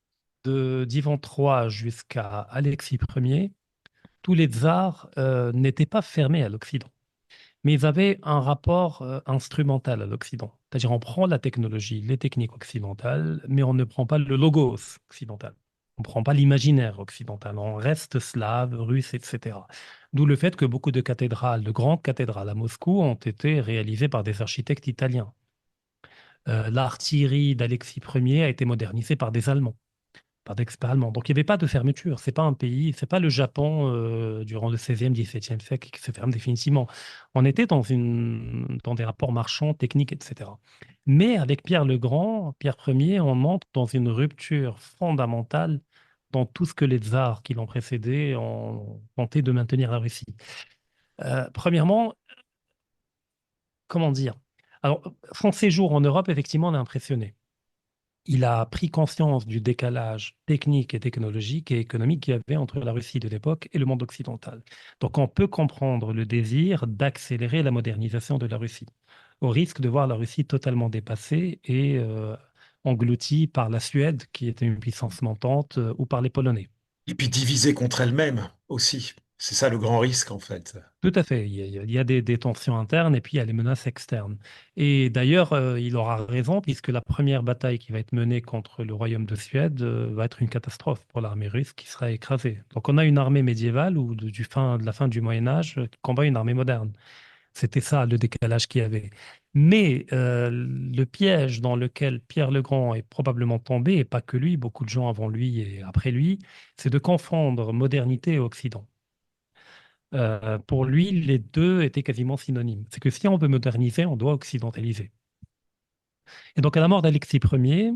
d'Ivan III jusqu'à Alexis Ier, tous les tsars n'étaient pas fermés à l'Occident, mais ils avaient un rapport instrumental à l'Occident. C'est-à-dire, on prend la technologie, les techniques occidentales, mais on ne prend pas le logos occidental. On ne prend pas l'imaginaire occidental. On reste slave, russe, etc. D'où le fait que beaucoup de cathédrales, de grandes cathédrales à Moscou, ont été réalisées par des architectes italiens. L'artillerie d'Alexis Ier a été modernisée par des Allemands, par des experts allemands. Donc il n'y avait pas de fermeture. C'est pas un pays, c'est pas le Japon durant le 16e, 17e siècle qui se ferme définitivement. On était dans des rapports marchands, techniques, etc. Mais avec Pierre le Grand, Pierre Ier, on entre dans une rupture fondamentale dans tout ce que les tsars qui l'ont précédé ont tenté de maintenir la Russie. Premièrement, comment dire? Alors, son séjour en Europe, effectivement, l'a impressionné. Il a pris conscience du décalage technique et technologique et économique qu'il y avait entre la Russie de l'époque et le monde occidental. Donc on peut comprendre le désir d'accélérer la modernisation de la Russie, au risque de voir la Russie totalement dépassée et engloutie par la Suède, qui était une puissance montante, ou par les Polonais. Et puis divisée contre elle-même aussi. C'est ça le grand risque, en fait. Tout à fait. Il y a des tensions internes et puis il y a les menaces externes. Et d'ailleurs, il aura raison puisque la première bataille qui va être menée contre le royaume de Suède va être une catastrophe pour l'armée russe qui sera écrasée. Donc on a une armée médiévale ou de la fin du Moyen Âge qui combat une armée moderne. C'était ça le décalage qu'il y avait. Mais le piège dans lequel Pierre le Grand est probablement tombé, et pas que lui, beaucoup de gens avant lui et après lui, c'est de confondre modernité et Occident. Pour lui, les deux étaient quasiment synonymes. C'est que si on veut moderniser, on doit occidentaliser. Et donc, à la mort d'Alexis Ier,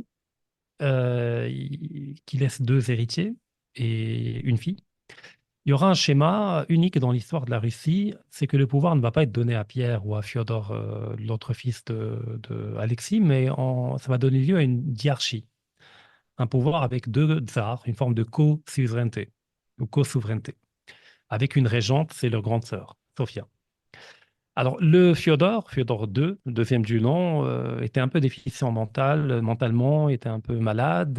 qui laisse deux héritiers et une fille, il y aura un schéma unique dans l'histoire de la Russie, c'est que le pouvoir ne va pas être donné à Pierre ou à Fiodor, l'autre fils de Alexis, mais ça va donner lieu à une diarchie, un pouvoir avec deux tsars, une forme de co-suzeraineté ou co-souveraineté, avec une régente, c'est leur grande sœur, Sophia. Alors, le Fiodor II, le deuxième du nom, était un peu déficient mentalement, était un peu malade,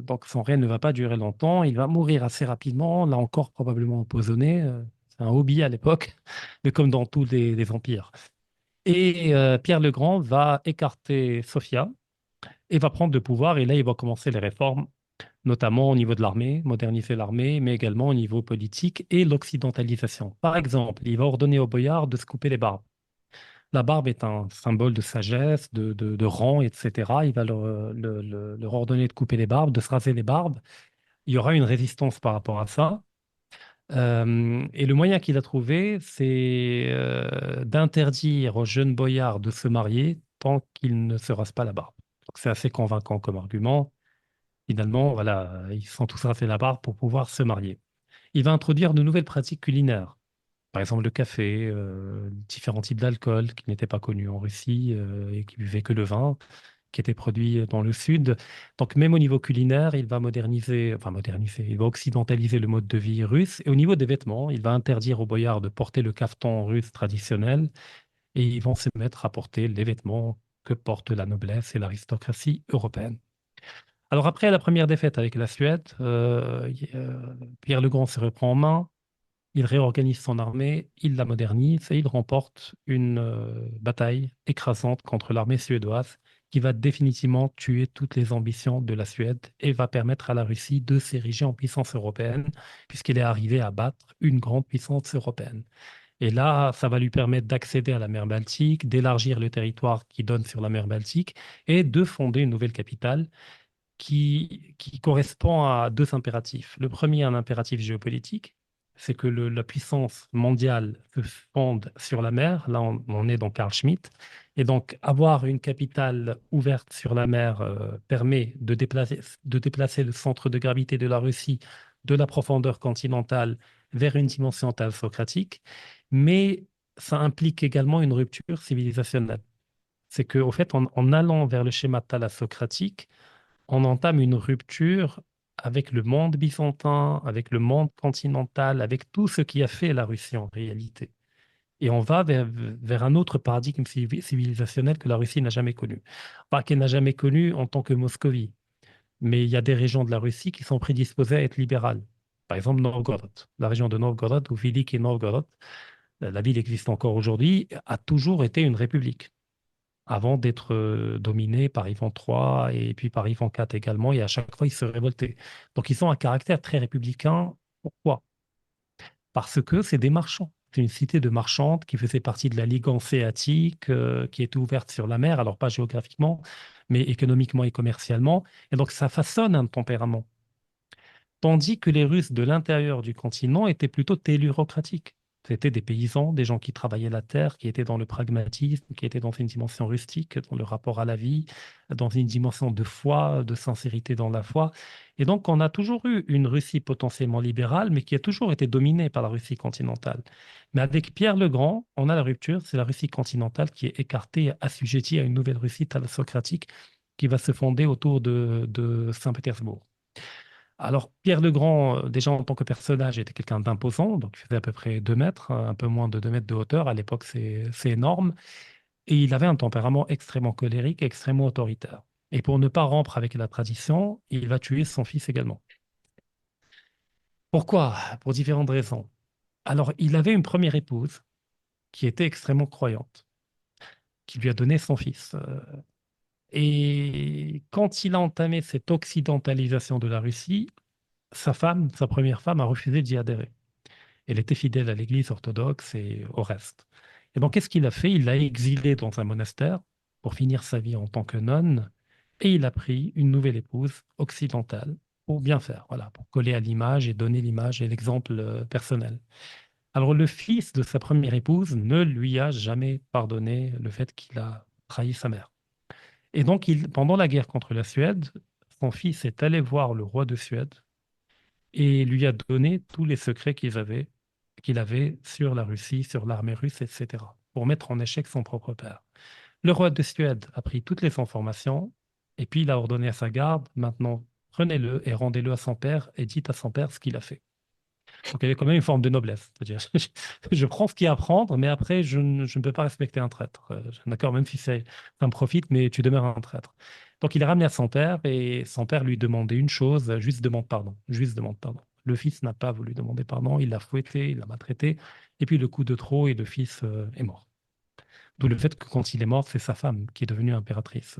donc son règne ne va pas durer longtemps. Il va mourir assez rapidement, là encore probablement empoisonné. C'est un hobby à l'époque, mais comme dans tous les empires. Et Pierre le Grand va écarter Sophia et va prendre le pouvoir, et là, il va commencer les réformes notamment au niveau de l'armée, moderniser l'armée, mais également au niveau politique et l'occidentalisation. Par exemple, il va ordonner aux boyards de se couper les barbes. La barbe est un symbole de sagesse, de rang, etc. Il va leur ordonner de couper les barbes, de se raser les barbes. Il y aura une résistance par rapport à ça. Et le moyen qu'il a trouvé, c'est d'interdire aux jeunes boyards de se marier tant qu'ils ne se rasent pas la barbe. Donc c'est assez convaincant comme argument. Finalement, voilà, ils se sont tous rasés la barbe pour pouvoir se marier. Il va introduire de nouvelles pratiques culinaires. Par exemple, le café, différents types d'alcool qui n'étaient pas connus en Russie et qui buvaient que le vin, qui était produit dans le sud. Donc, même au niveau culinaire, il va il va occidentaliser le mode de vie russe. Et au niveau des vêtements, il va interdire aux boyards de porter le caftan russe traditionnel et ils vont se mettre à porter les vêtements que porte la noblesse et l'aristocratie européenne. Alors après la première défaite avec la Suède, Pierre le Grand se reprend en main, il réorganise son armée, il la modernise et il remporte une bataille écrasante contre l'armée suédoise qui va définitivement tuer toutes les ambitions de la Suède et va permettre à la Russie de s'ériger en puissance européenne puisqu'elle est arrivée à battre une grande puissance européenne. Et là, ça va lui permettre d'accéder à la mer Baltique, d'élargir le territoire qui donne sur la mer Baltique et de fonder une nouvelle capitale qui correspond à deux impératifs. Le premier, un impératif géopolitique, c'est que la puissance mondiale se fonde sur la mer. Là, on est dans Carl Schmitt. Et donc, avoir une capitale ouverte sur la mer permet de déplacer le centre de gravité de la Russie de la profondeur continentale vers une dimension thalassocratique. Mais ça implique également une rupture civilisationnelle. C'est qu'au fait, en allant vers le schéma thalassocratique, on entame une rupture avec le monde byzantin, avec le monde continental, avec tout ce qui a fait la Russie en réalité. Et on va vers un autre paradigme civilisationnel que la Russie n'a jamais connu. Pas qu'elle n'a jamais connu en tant que Moscovie, mais il y a des régions de la Russie qui sont prédisposées à être libérales. Par exemple, Novgorod, la région de Novgorod ou Veliki Novgorod, la ville existe encore aujourd'hui, a toujours été une république avant d'être dominée par Ivan III et puis par Ivan IV également, et à chaque fois, ils se révoltaient. Donc, ils ont un caractère très républicain. Pourquoi? Parce que c'est des marchands. C'est une cité de marchandes qui faisait partie de la Ligue hanséatique, qui était ouverte sur la mer, alors pas géographiquement, mais économiquement et commercialement. Et donc, ça façonne un tempérament. Tandis que les Russes de l'intérieur du continent étaient plutôt tellurocratiques. C'était des paysans, des gens qui travaillaient la terre, qui étaient dans le pragmatisme, qui étaient dans une dimension rustique, dans le rapport à la vie, dans une dimension de foi, de sincérité dans la foi. Et donc, on a toujours eu une Russie potentiellement libérale, mais qui a toujours été dominée par la Russie continentale. Mais avec Pierre le Grand, on a la rupture, c'est la Russie continentale qui est écartée, assujettie à une nouvelle Russie thalassocratique qui va se fonder autour de Saint-Pétersbourg. Alors, Pierre le Grand, déjà en tant que personnage, était quelqu'un d'imposant, donc il faisait à peu près 2 mètres, un peu moins de 2 mètres de hauteur. À l'époque, c'est énorme. Et il avait un tempérament extrêmement colérique, extrêmement autoritaire. Et pour ne pas rompre avec la tradition, il va tuer son fils également. Pourquoi? Pour différentes raisons. Alors, il avait une première épouse qui était extrêmement croyante, qui lui a donné son fils. Et quand il a entamé cette occidentalisation de la Russie, sa femme, sa première femme, a refusé d'y adhérer. Elle était fidèle à l'Église orthodoxe et au reste. Et donc, qu'est-ce qu'il a fait? Il l'a exilé dans un monastère pour finir sa vie en tant que nonne, et il a pris une nouvelle épouse occidentale pour bien faire, voilà, pour coller à l'image et donner l'image et l'exemple personnel. Alors, le fils de sa première épouse ne lui a jamais pardonné le fait qu'il a trahi sa mère. Et donc, pendant la guerre contre la Suède, son fils est allé voir le roi de Suède et lui a donné tous les secrets qu'il avait sur la Russie, sur l'armée russe, etc., pour mettre en échec son propre père. Le roi de Suède a pris toutes les informations et puis il a ordonné à sa garde, maintenant, prenez-le et rendez-le à son père et dites à son père ce qu'il a fait. Donc il y avait quand même une forme de noblesse. C'est-à-dire, je prends ce qu'il y a à prendre, mais après, je ne peux pas respecter un traître. D'accord, même si ça me profite, mais tu demeures un traître. Donc il est ramené à son père et son père lui demandait une chose, juste demande pardon, juste demande pardon. Le fils n'a pas voulu demander pardon, il l'a fouetté, il l'a maltraité, et puis le coup de trop et le fils est mort. D'où le fait que quand il est mort, c'est sa femme qui est devenue impératrice,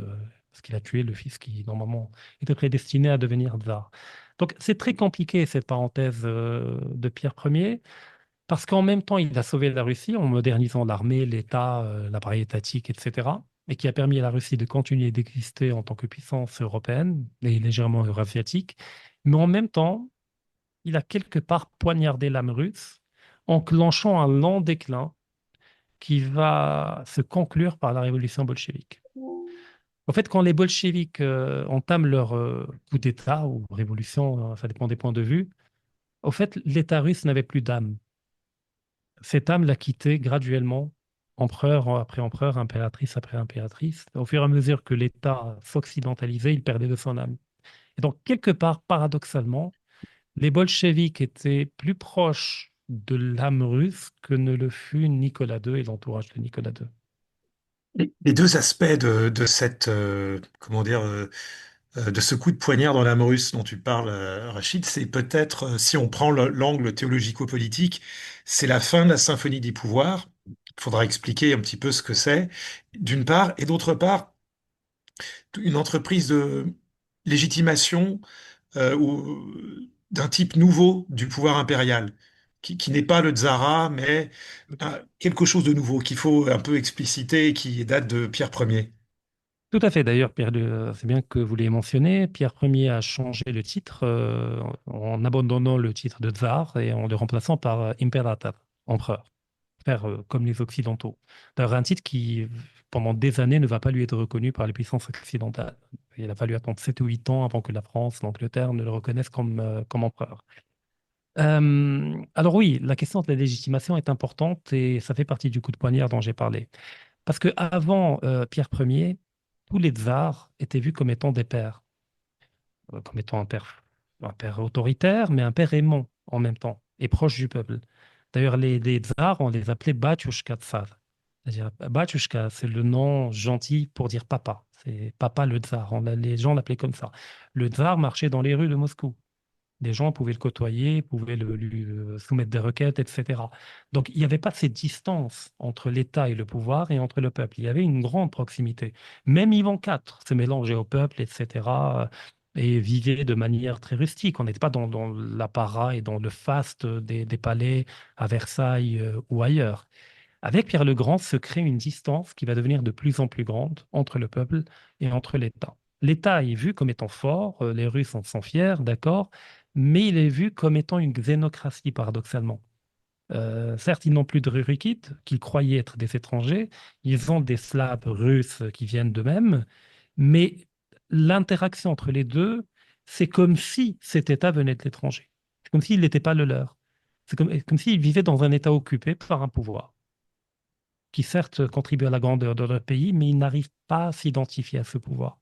parce qu'il a tué le fils qui, normalement, était prédestiné à devenir tsar. Donc, c'est très compliqué, cette parenthèse de Pierre Ier, parce qu'en même temps, il a sauvé la Russie en modernisant l'armée, l'État, l'appareil étatique, etc., et qui a permis à la Russie de continuer d'exister en tant que puissance européenne et légèrement eurasiatique. Mais en même temps, il a quelque part poignardé l'âme russe, enclenchant un lent déclin qui va se conclure par la révolution bolchevique. En fait, quand les bolcheviks entament leur coup d'État ou révolution, ça dépend des points de vue, au fait, l'État russe n'avait plus d'âme. Cette âme l'a quitté graduellement, empereur après empereur, impératrice après impératrice. Au fur et à mesure que l'État s'occidentalisait, il perdait de son âme. Et donc, quelque part, paradoxalement, les bolcheviks étaient plus proches de l'âme russe que ne le fut Nicolas II et l'entourage de Nicolas II. Les deux aspects de cette, comment dire, de ce coup de poignard dans l'âme russe dont tu parles, Rachid, c'est peut-être, si on prend l'angle théologico-politique, c'est la fin de la symphonie des pouvoirs. Il faudra expliquer un petit peu ce que c'est, d'une part, et d'autre part, une entreprise de légitimation d'un type nouveau du pouvoir impérial, qui n'est pas le Tsara, mais quelque chose de nouveau qu'il faut un peu expliciter et qui date de Pierre Ier. Tout à fait. D'ailleurs, c'est bien que vous l'ayez mentionné. Pierre Ier a changé le titre en abandonnant le titre de tsar et en le remplaçant par imperator, empereur, faire comme les Occidentaux. D'ailleurs, un titre qui, pendant des années, ne va pas lui être reconnu par les puissances occidentales. Il a fallu attendre 7 ou 8 ans avant que la France, l'Angleterre ne le reconnaissent comme empereur. Alors oui, la question de la légitimation est importante et ça fait partie du coup de poignard dont j'ai parlé. Parce qu'avant Pierre Ier, tous les tsars étaient vus comme étant des pères, comme étant un père Un père autoritaire, mais un père aimant en même temps et proche du peuple. D'ailleurs, les tsars, on les appelait Batюshka tsar. C'est-à-dire, Batюshka, c'est le nom gentil pour dire papa. C'est papa le tsar. Les gens l'appelaient comme ça. Le tsar marchait dans les rues de Moscou. Des gens pouvaient le côtoyer, pouvaient lui soumettre des requêtes, etc. Donc, il n'y avait pas cette distance entre l'État et le pouvoir et entre le peuple. Il y avait une grande proximité. Même Ivan IV se mélangeait au peuple, etc. Et vivait de manière très rustique. On n'était pas dans l'apparat et dans le faste des palais à Versailles ou ailleurs. Avec Pierre le Grand se crée une distance qui va devenir de plus en plus grande entre le peuple et entre l'État. L'État est vu comme étant fort, les Russes en sont fiers, d'accord, mais il est vu comme étant une xénocratie, paradoxalement. Certes, ils n'ont plus de rurikites, qu'ils croyaient être des étrangers, ils ont des Slaves russes qui viennent d'eux-mêmes, mais l'interaction entre les deux, c'est comme si cet État venait de l'étranger. C'est comme s'il n'était pas le leur. C'est comme s'ils vivaient dans un État occupé par un pouvoir qui certes contribuent à la grandeur de leur pays, mais ils n'arrivent pas à s'identifier à ce pouvoir.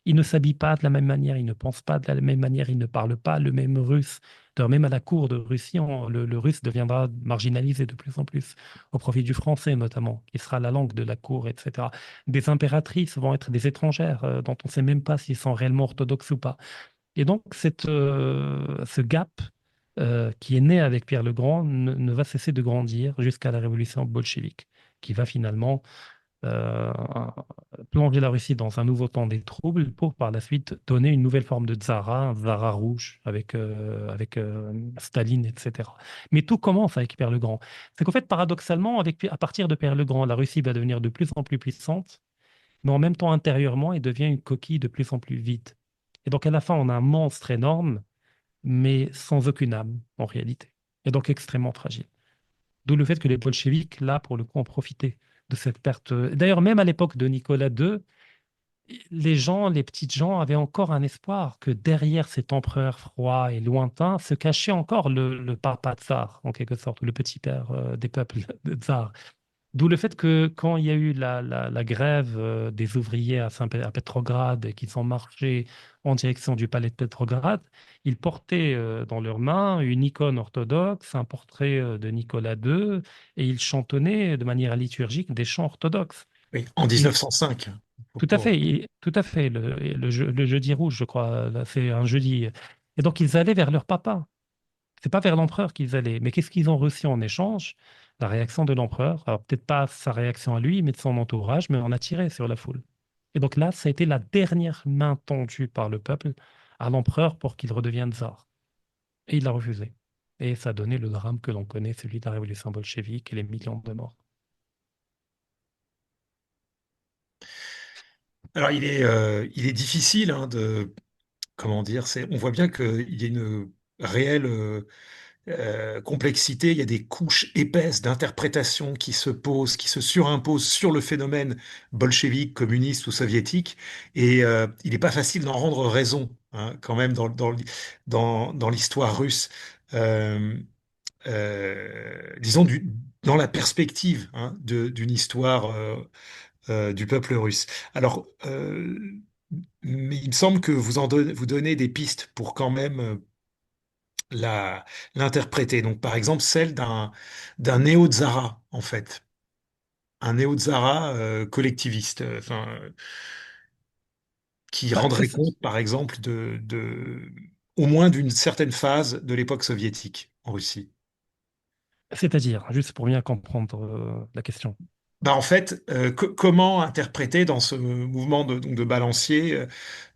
Ils ne s'habillent pas de la même manière, ils ne pensent pas de la même manière, ils ne parlent pas le même russe. D'ailleurs, même à la cour de Russie, le russe deviendra marginalisé de plus en plus, au profit du français notamment, qui sera la langue de la cour, etc. Des impératrices vont être des étrangères dont on ne sait même pas s'ils sont réellement orthodoxes ou pas. Et donc, ce gap qui est né avec Pierre le Grand ne va cesser de grandir jusqu'à la révolution bolchevique, qui va finalement euh, plonger la Russie dans un nouveau temps des troubles pour par la suite donner une nouvelle forme de tsara, un tsara rouge avec Staline, etc. Mais tout commence avec Pierre le Grand. C'est qu'en fait, paradoxalement, à partir de Pierre le Grand, la Russie va devenir de plus en plus puissante, mais en même temps, intérieurement, elle devient une coquille de plus en plus vide. Et donc, à la fin, on a un monstre énorme, mais sans aucune âme, en réalité. Et donc, extrêmement fragile. D'où le fait que les bolcheviks, là, pour le coup, ont profité de cette perte. D'ailleurs, même à l'époque de Nicolas II, les gens, les petites gens, avaient encore un espoir que derrière cet empereur froid et lointain se cachait encore le papa tsar, en quelque sorte, ou le petit père des peuples de tsar. D'où le fait que quand il y a eu la grève des ouvriers à Petrograd et qu'ils ont marché en direction du palais de Petrograd, ils portaient dans leurs mains une icône orthodoxe, un portrait de Nicolas II, et ils chantonnaient de manière liturgique des chants orthodoxes. Oui, en Et 1905. tout à fait, tout à fait. Le jeudi rouge, je crois, là, c'est un jeudi. Et donc ils allaient vers leur papa. C'est pas vers l'empereur qu'ils allaient. Mais qu'est-ce qu'ils ont reçu en échange? La réaction de l'empereur. Alors, peut-être pas sa réaction à lui, mais de son entourage, mais on a tiré sur la foule. Et donc là, ça a été la dernière main tendue par le peuple à l'empereur pour qu'il redevienne tsar. Et il l'a refusé. Et ça a donné le drame que l'on connaît, celui de la révolution bolchevique et les millions de morts. Alors, il est difficile hein, de, comment dire, on voit bien qu'il y a une réelle complexité, il y a des couches épaisses d'interprétation qui se posent, qui se surimposent sur le phénomène bolchevique, communiste ou soviétique, et il n'est pas facile d'en rendre raison hein, quand même dans l'histoire russe. Euh, disons dans la perspective hein, d'une histoire du peuple russe. Alors, mais il me semble que vous donnez des pistes pour quand même la, l'interpréter. Donc, par exemple, celle d'un néo-tsara, en fait. Un néo-tsara collectiviste, qui Bah, rendrait compte, par exemple, au moins d'une certaine phase de l'époque soviétique en Russie. c'est-à-dire, juste pour bien comprendre la question. Bah, en fait, comment interpréter dans ce mouvement donc de balancier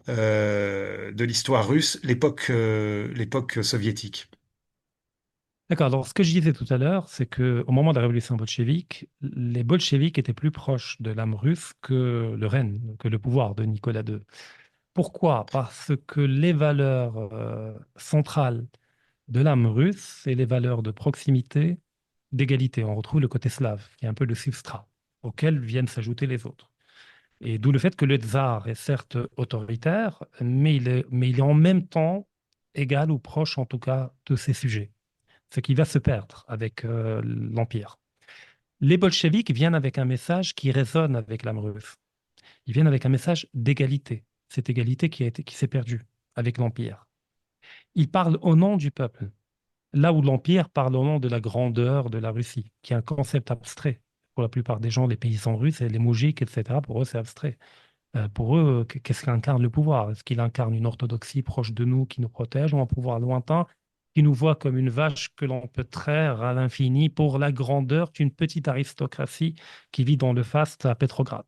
de l'histoire russe l'époque soviétique? D'accord. Alors, ce que je disais tout à l'heure, c'est qu'au moment de la révolution bolchevique, les bolcheviks étaient plus proches de l'âme russe que le règne, que le pouvoir de Nicolas II. Pourquoi? Parce que les valeurs centrales de l'âme russe, c'est les valeurs de proximité, d'égalité. On retrouve le côté slave, qui est un peu le substrat, auquel viennent s'ajouter les autres. Et d'où le fait que le tsar est certes autoritaire, mais il est en même temps égal ou proche, en tout cas, de ses sujets, ce qui va se perdre avec l'Empire. Les bolcheviks viennent avec un message qui résonne avec l'âme russe. Ils viennent avec un message d'égalité, cette égalité qui s'est perdue avec l'Empire. Il parle au nom du peuple, là où l'Empire parle au nom de la grandeur de la Russie, qui est un concept abstrait. Pour la plupart des gens, les paysans russes et les moujiks, etc., pour eux, c'est abstrait. Pour eux, qu'est-ce qu'incarne le pouvoir? Est-ce qu'il incarne une orthodoxie proche de nous qui nous protège ou un pouvoir lointain qui nous voit comme une vache que l'on peut traire à l'infini pour la grandeur d'une petite aristocratie qui vit dans le faste à Pétrograd?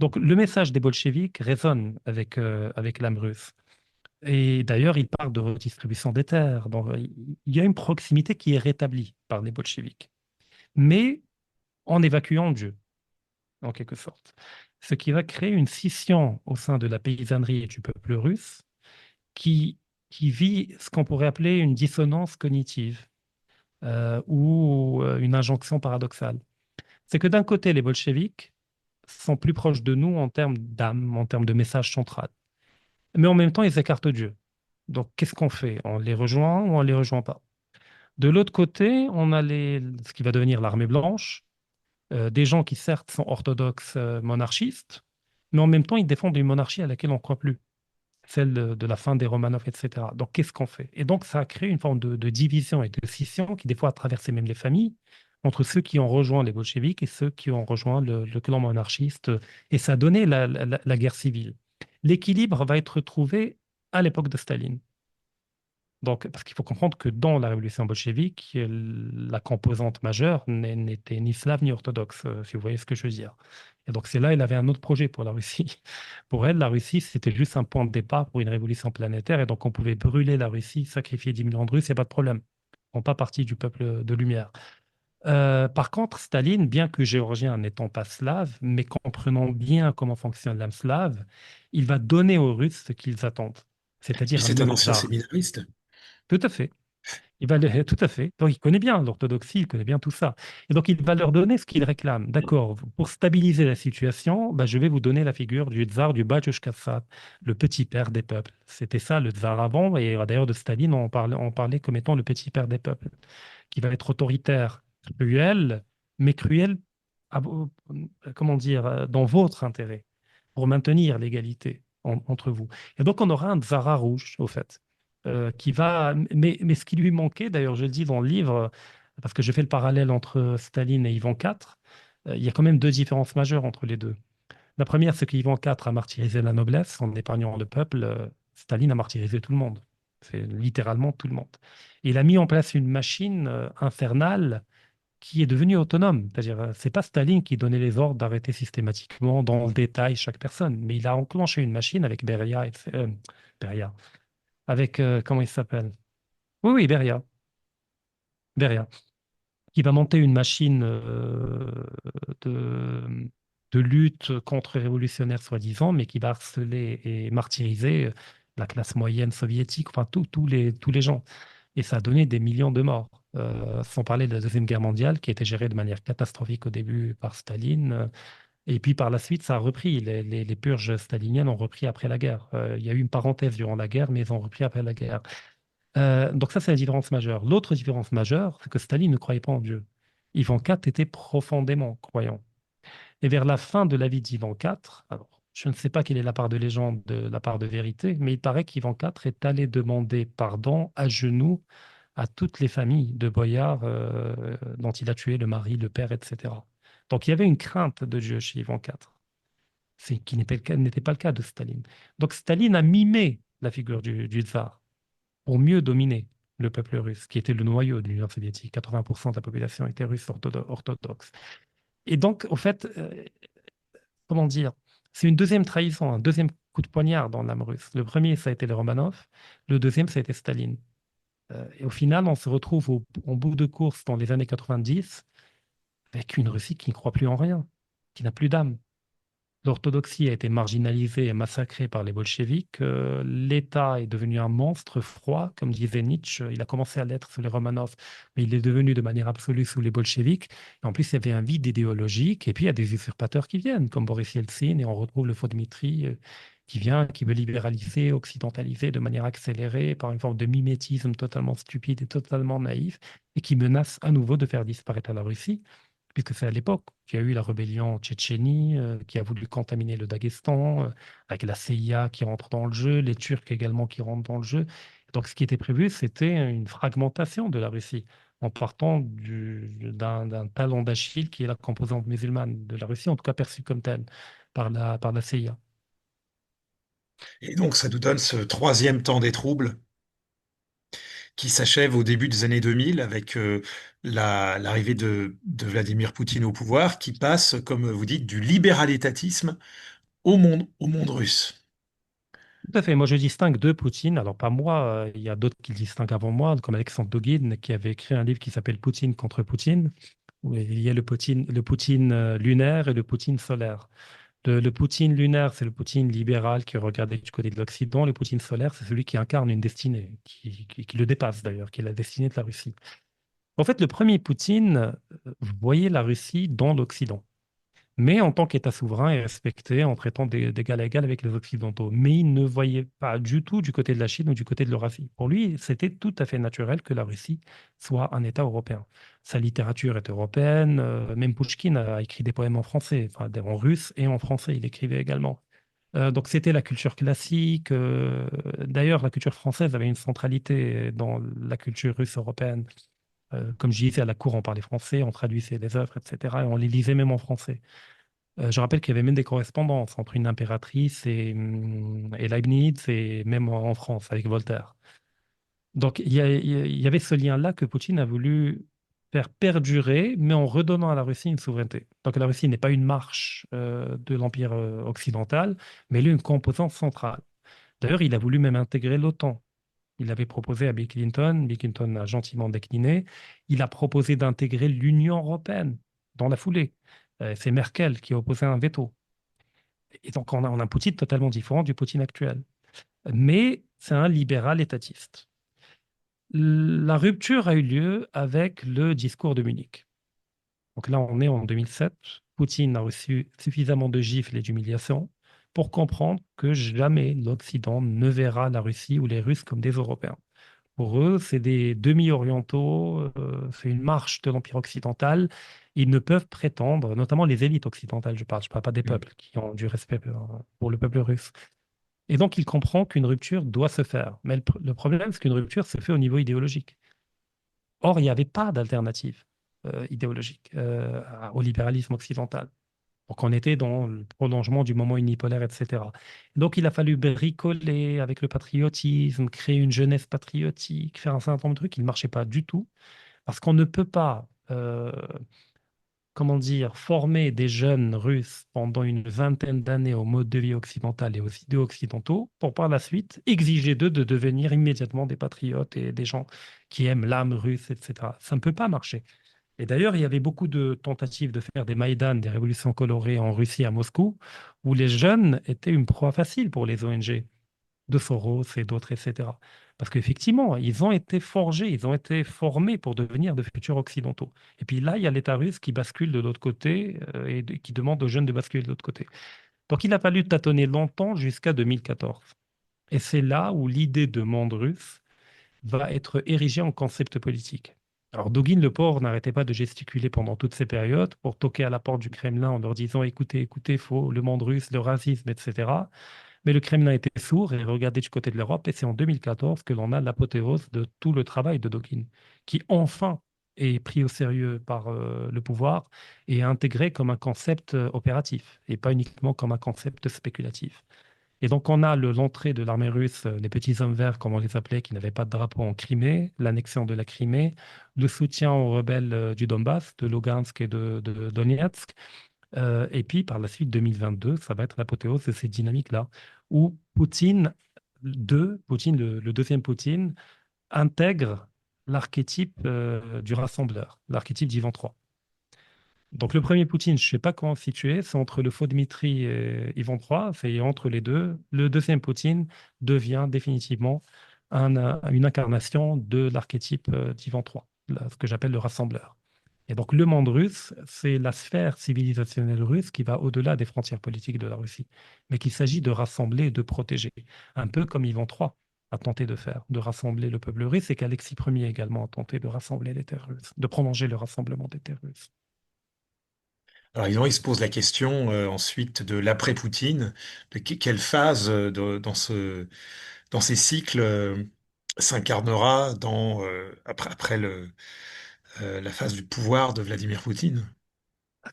Donc le message des bolcheviks résonne avec l'âme russe. Et d'ailleurs, il parle de redistribution des terres. Donc, il y a une proximité qui est rétablie par les bolcheviks, mais en évacuant Dieu, en quelque sorte. Ce qui va créer une scission au sein de la paysannerie et du peuple russe qui, qui vit ce qu'on pourrait appeler une dissonance cognitive ou une injonction paradoxale. C'est que d'un côté, les bolcheviks sont plus proches de nous en termes d'âme, en termes de message central. Mais en même temps, ils écartent Dieu. Donc, qu'est-ce qu'on fait? On les rejoint ou on ne les rejoint pas? De l'autre côté, on a ce qui va devenir l'armée blanche, des gens qui certes sont orthodoxes monarchistes, mais en même temps, ils défendent une monarchie à laquelle on ne croit plus, celle de la fin des Romanov, etc. Donc, qu'est-ce qu'on fait? Et donc, ça a créé une forme de division et de scission qui, des fois, a traversé même les familles, entre ceux qui ont rejoint les bolcheviks et ceux qui ont rejoint le clan monarchiste. Et ça a donné la guerre civile. L'équilibre va être trouvé à l'époque de Staline. Donc, parce qu'il faut comprendre que dans la révolution bolchevique, la composante majeure n'était ni slave ni orthodoxe, si vous voyez ce que je veux dire. Et donc, c'est là, elle avait un autre projet pour la Russie. Pour elle, la Russie, c'était juste un point de départ pour une révolution planétaire. Et donc, on pouvait brûler la Russie, sacrifier 10 millions de Russes, il n'y a pas de problème. On ne font pas partie du peuple de lumière. Par contre, Staline, bien que géorgien n'étant pas slave, mais comprenant bien comment fonctionne l'âme slave, il va donner aux Russes ce qu'ils attendent, Puis c'est-à-dire un c'est un nouveau ancien tsar. séminariste. Tout à fait. Tout à fait. Donc, il connaît bien l'orthodoxie, il connaît bien tout ça. Et donc, il va leur donner ce qu'ils réclament. D'accord, pour stabiliser la situation, bah, je vais vous donner la figure du tsar du Batchushka Tsar, le petit père des peuples. C'était ça le tsar avant, et d'ailleurs de Staline, on parlait comme étant le petit père des peuples, qui va être autoritaire, cruel, mais cruel, comment dire, dans votre intérêt, pour maintenir l'égalité entre vous. Et donc, on aura un tsar rouge, au fait qui va. Mais ce qui lui manquait, d'ailleurs, je le dis dans le livre, parce que je fais le parallèle entre Staline et Ivan IV, il y a quand même deux différences majeures entre les deux. La première, c'est qu'Ivan IV a martyrisé la noblesse en épargnant le peuple. Staline a martyrisé tout le monde. C'est littéralement tout le monde. Il a mis en place une machine infernale qui est devenue autonome. C'est-à-dire, c'est pas Staline qui donnait les ordres d'arrêter systématiquement dans le détail chaque personne, mais il a enclenché une machine avec Beria, Beria, avec, comment il s'appelle? Oui, oui, Beria, qui va monter une machine de, de lutte contre-révolutionnaire, soi-disant, mais qui va harceler et martyriser la classe moyenne soviétique, enfin tous les gens. Et ça a donné des millions de morts. Sans parler de la Deuxième Guerre mondiale, qui a été gérée de manière catastrophique au début par Staline. Et puis par la suite, ça a repris. Les purges staliniennes ont repris après la guerre. Il y a eu une parenthèse durant la guerre, mais ils ont repris après la guerre. Donc ça, c'est la différence majeure. L'autre différence majeure, c'est que Staline ne croyait pas en Dieu. Ivan IV était profondément croyant. Et vers la fin de la vie d'Ivan IV, alors je ne sais pas quelle est la part de légende, de la part de vérité, mais il paraît qu'Ivan IV est allé demander pardon à genoux à toutes les familles de boyards dont il a tué le mari, le père, etc. Donc il y avait une crainte de Dieu chez Ivan IV, qui n'était pas le cas de Staline. Donc Staline a mimé la figure du tsar pour mieux dominer le peuple russe, qui était le noyau de l'Union soviétique. 80% de la population était russe orthodoxe. Et donc, au fait, comment dire, c'est une deuxième trahison, un deuxième coup de poignard dans l'âme russe. Le premier, ça a été les Romanov. Le deuxième, ça a été Staline. Et au final, on se retrouve en bout de course dans les années 90 avec une Russie qui ne croit plus en rien, qui n'a plus d'âme. L'orthodoxie a été marginalisée et massacrée par les bolcheviks. L'État est devenu un monstre froid, comme disait Nietzsche. Il a commencé à l'être sous les Romanov, mais il est devenu de manière absolue sous les bolcheviks. Et en plus, il y avait un vide idéologique. Et puis, il y a des usurpateurs qui viennent, comme Boris Yeltsin, et on retrouve le faux Dmitri qui vient, qui veut libéraliser, occidentaliser de manière accélérée par une forme de mimétisme totalement stupide et totalement naïf, et qui menace à nouveau de faire disparaître la Russie puisque c'est à l'époque qu'il y a eu la rébellion en Tchétchénie, qui a voulu contaminer le Daghestan, avec la CIA qui rentre dans le jeu, les Turcs également qui rentrent dans le jeu. Donc, ce qui était prévu, c'était une fragmentation de la Russie en partant d'un talon d'Achille qui est la composante musulmane de la Russie, en tout cas perçue comme telle par la CIA. Et donc, ça nous donne ce troisième temps des troubles qui s'achève au début des années 2000 avec l'arrivée de Vladimir Poutine au pouvoir, qui passe, comme vous dites, du libéral-étatisme au monde russe. Tout à fait. Moi, je distingue deux Poutine. Alors, pas moi, il y a d'autres qui le distinguent avant moi, comme Alexandre Dogin, qui avait écrit un livre qui s'appelle Poutine contre Poutine, où il y a le Poutine lunaire et le Poutine solaire. Le Poutine lunaire, c'est le Poutine libéral qui regardait du côté de l'Occident. Le Poutine solaire, c'est celui qui incarne une destinée, qui le dépasse d'ailleurs, qui est la destinée de la Russie. En fait, le premier Poutine voyait la Russie dans l'Occident, mais en tant qu'État souverain et respecté en traitant d'égal à égal avec les Occidentaux. Mais il ne voyait pas du tout du côté de la Chine ou du côté de l'Eurasie. Pour lui, c'était tout à fait naturel que la Russie soit un État européen. Sa littérature est européenne, même Pouchkine a écrit des poèmes en français, enfin en russe et en français, il écrivait également. Donc c'était la culture classique. D'ailleurs, la culture française avait une centralité dans la culture russe européenne. Comme je disais, à la cour, on parlait français, on traduisait les œuvres, etc. Et on les lisait même en français. Je rappelle qu'il y avait même des correspondances entre une impératrice et Leibniz, et même en France, avec Voltaire. Donc, il y avait ce lien-là que Poutine a voulu faire perdurer, mais en redonnant à la Russie une souveraineté. Donc, la Russie n'est pas une marche de l'Empire occidental, mais elle est une composante centrale. D'ailleurs, il a voulu même intégrer l'OTAN. Il avait proposé à Bill Clinton a gentiment décliné. Il a proposé d'intégrer l'Union européenne dans la foulée. C'est Merkel qui a opposé un veto. Et donc, on a un Poutine totalement différent du Poutine actuel. Mais c'est un libéral étatiste. La rupture a eu lieu avec le discours de Munich. Donc là, on est en 2007. Poutine a reçu suffisamment de gifles et d'humiliations pour comprendre que jamais l'Occident ne verra la Russie ou les Russes comme des Européens. Pour eux, c'est des demi-orientaux, c'est une marche de l'Empire occidental. Ils ne peuvent prétendre, notamment les élites occidentales, je parle pas des Mm. peuples qui ont du respect pour le peuple russe. Et donc, il comprend qu'une rupture doit se faire. Mais le problème, c'est qu'une rupture se fait au niveau idéologique. Or, il n'y avait pas d'alternative idéologique au libéralisme occidental. Donc, on était dans le prolongement du moment unipolaire, etc. Donc, il a fallu bricoler avec le patriotisme, créer une jeunesse patriotique, faire un certain nombre de trucs qui ne marchaient pas du tout, parce qu'on ne peut pas, comment dire, former des jeunes Russes pendant une vingtaine d'années au mode de vie occidental et aux idéaux occidentaux, pour par la suite exiger d'eux de devenir immédiatement des patriotes et des gens qui aiment l'âme russe, etc. Ça ne peut pas marcher. Et d'ailleurs, il y avait beaucoup de tentatives de faire des Maïdan, des révolutions colorées en Russie, à Moscou, où les jeunes étaient une proie facile pour les ONG, de Soros et d'autres, etc. Parce qu'effectivement, ils ont été forgés, ils ont été formés pour devenir de futurs occidentaux. Et puis là, il y a l'État russe qui bascule de l'autre côté qui demande aux jeunes de basculer de l'autre côté. Donc il a fallu tâtonner longtemps jusqu'à 2014. Et c'est là où l'idée de monde russe va être érigé en concept politique. Alors Douguin le pauvre n'arrêtait pas de gesticuler pendant toutes ces périodes pour toquer à la porte du Kremlin en leur disant écoutez, écoutez, faut le monde russe, le racisme, etc. Mais le Kremlin était sourd et regardait du côté de l'Europe et c'est en 2014 que l'on a l'apothéose de tout le travail de Douguin, qui enfin est pris au sérieux par le pouvoir et intégré comme un concept opératif et pas uniquement comme un concept spéculatif. Et donc, on a l'entrée de l'armée russe, les petits hommes verts, comme on les appelait, qui n'avaient pas de drapeau en Crimée, l'annexion de la Crimée, le soutien aux rebelles du Donbass, de Lugansk et de Donetsk. Et puis, par la suite, 2022, ça va être l'apothéose de ces dynamiques-là, où Poutine, le deuxième Poutine, intègre l'archétype du rassembleur, l'archétype d'Ivan III. Donc le premier Poutine, je ne sais pas comment se situer, c'est entre le faux Dmitri et Ivan III, c'est entre les deux. Le deuxième Poutine devient définitivement une incarnation de l'archétype d'Ivan III, ce que j'appelle le rassembleur. Et donc le monde russe, c'est la sphère civilisationnelle russe qui va au-delà des frontières politiques de la Russie, mais qu'il s'agit de rassembler et de protéger, un peu comme Ivan III a tenté de faire, de rassembler le peuple russe, et qu'Alexis Ier également a tenté de rassembler les terres russes, de prolonger le rassemblement des terres russes. Alors, évidemment, il se pose la question ensuite de l'après-Poutine, de quelle phase dans ces cycles s'incarnera après la phase du pouvoir de Vladimir Poutine.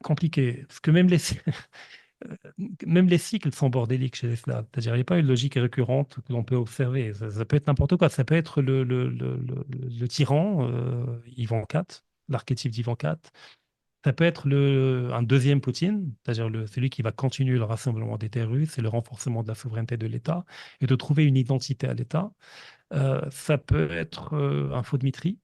Compliqué. Parce que même les cycles sont bordéliques chez les Slaves. C'est-à-dire, il n'y a pas une logique récurrente que l'on peut observer. Ça peut être n'importe quoi. Ça peut être le tyran, Ivan IV, l'archétype d'Ivan IV. Ça peut être un deuxième Poutine, c'est-à-dire celui qui va continuer le rassemblement des terres russes et le renforcement de la souveraineté de l'État et de trouver une identité à l'État. Ça peut être un faux Dmitri.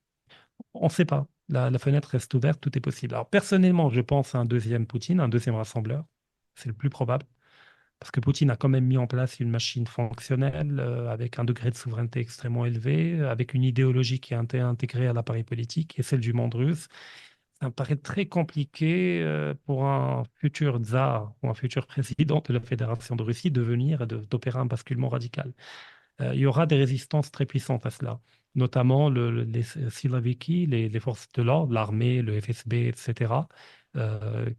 On ne sait pas. La fenêtre reste ouverte, tout est possible. Alors personnellement, je pense à un deuxième Poutine, un deuxième rassembleur. C'est le plus probable. Parce que Poutine a quand même mis en place une machine fonctionnelle avec un degré de souveraineté extrêmement élevé, avec une idéologie qui est intégrée à l'appareil politique et celle du monde russe. Ça me paraît très compliqué pour un futur tsar ou un futur président de la Fédération de Russie de venir et d'opérer un basculement radical. Il y aura des résistances très puissantes à cela, notamment les Siloviki, les forces de l'ordre, l'armée, le FSB, etc.,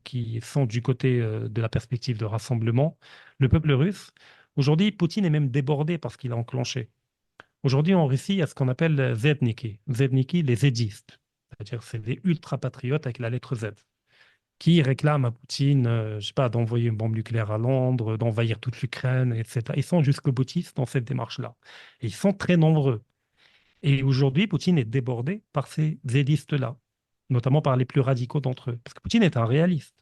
qui sont du côté de la perspective de rassemblement. Le peuple russe, aujourd'hui, Poutine est même débordé par ce qu'il a enclenché. Aujourd'hui, en Russie, il y a ce qu'on appelle Zedniki. Zedniki, les zédistes. C'est-à-dire, c'est des ultra-patriotes avec la lettre Z, qui réclament à Poutine, je sais pas, d'envoyer une bombe nucléaire à Londres, d'envahir toute l'Ukraine, etc. Ils sont jusqu'au boutiste dans cette démarche-là. Et ils sont très nombreux. Et aujourd'hui, Poutine est débordé par ces zédistes-là, notamment par les plus radicaux d'entre eux. Parce que Poutine est un réaliste.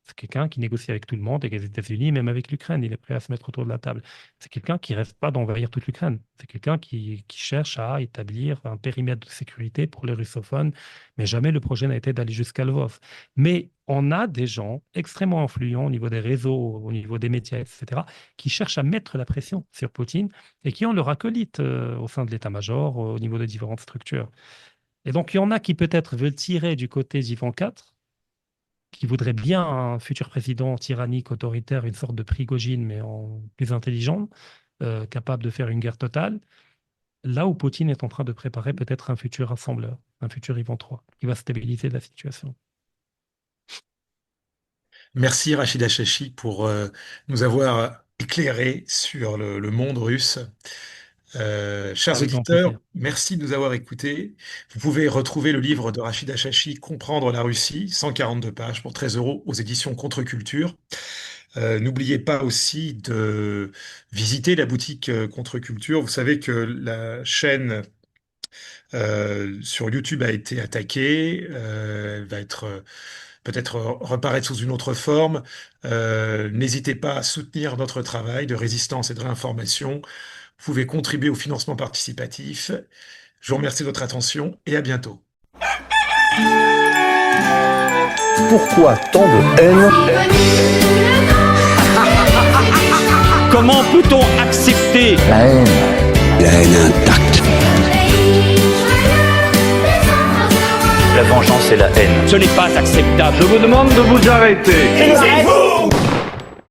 C'est quelqu'un qui négocie avec tout le monde, avec les États-Unis, même avec l'Ukraine. Il est prêt à se mettre autour de la table. C'est quelqu'un qui ne reste pas d'envahir toute l'Ukraine. C'est quelqu'un qui cherche à établir un périmètre de sécurité pour les russophones, mais jamais le projet n'a été d'aller jusqu'à Lvov. Mais on a des gens extrêmement influents au niveau des réseaux, au niveau des médias, etc., qui cherchent à mettre la pression sur Poutine et qui ont leur acolyte au sein de l'état-major, au niveau des différentes structures. Et donc, il y en a qui peut-être veulent tirer du côté d'Ivan IV, qui voudrait bien un futur président tyrannique, autoritaire, une sorte de Prigogine, mais plus intelligent, capable de faire une guerre totale, là où Poutine est en train de préparer peut-être un futur rassembleur, un futur Ivan III, qui va stabiliser la situation. Merci Rachid Achachi pour nous avoir éclairé sur le monde russe. Chers Avec grand auditeurs, plaisir. merci de nous avoir écoutés. Vous pouvez retrouver le livre de Rachid Achachi, Comprendre la Russie, 142 pages pour 13 euros aux éditions Contre-Culture. N'oubliez pas aussi de visiter la boutique Contre-Culture. Vous savez que la chaîne sur YouTube a été attaquée, elle va être peut-être reparaître sous une autre forme. N'hésitez pas à soutenir notre travail de résistance et de réinformation. Vous pouvez contribuer au financement participatif. Je vous remercie de votre attention et à bientôt. Pourquoi tant de haine? Comment peut-on accepter La haine intacte. la vengeance et la haine? Ce n'est pas acceptable. Je vous demande de vous arrêter.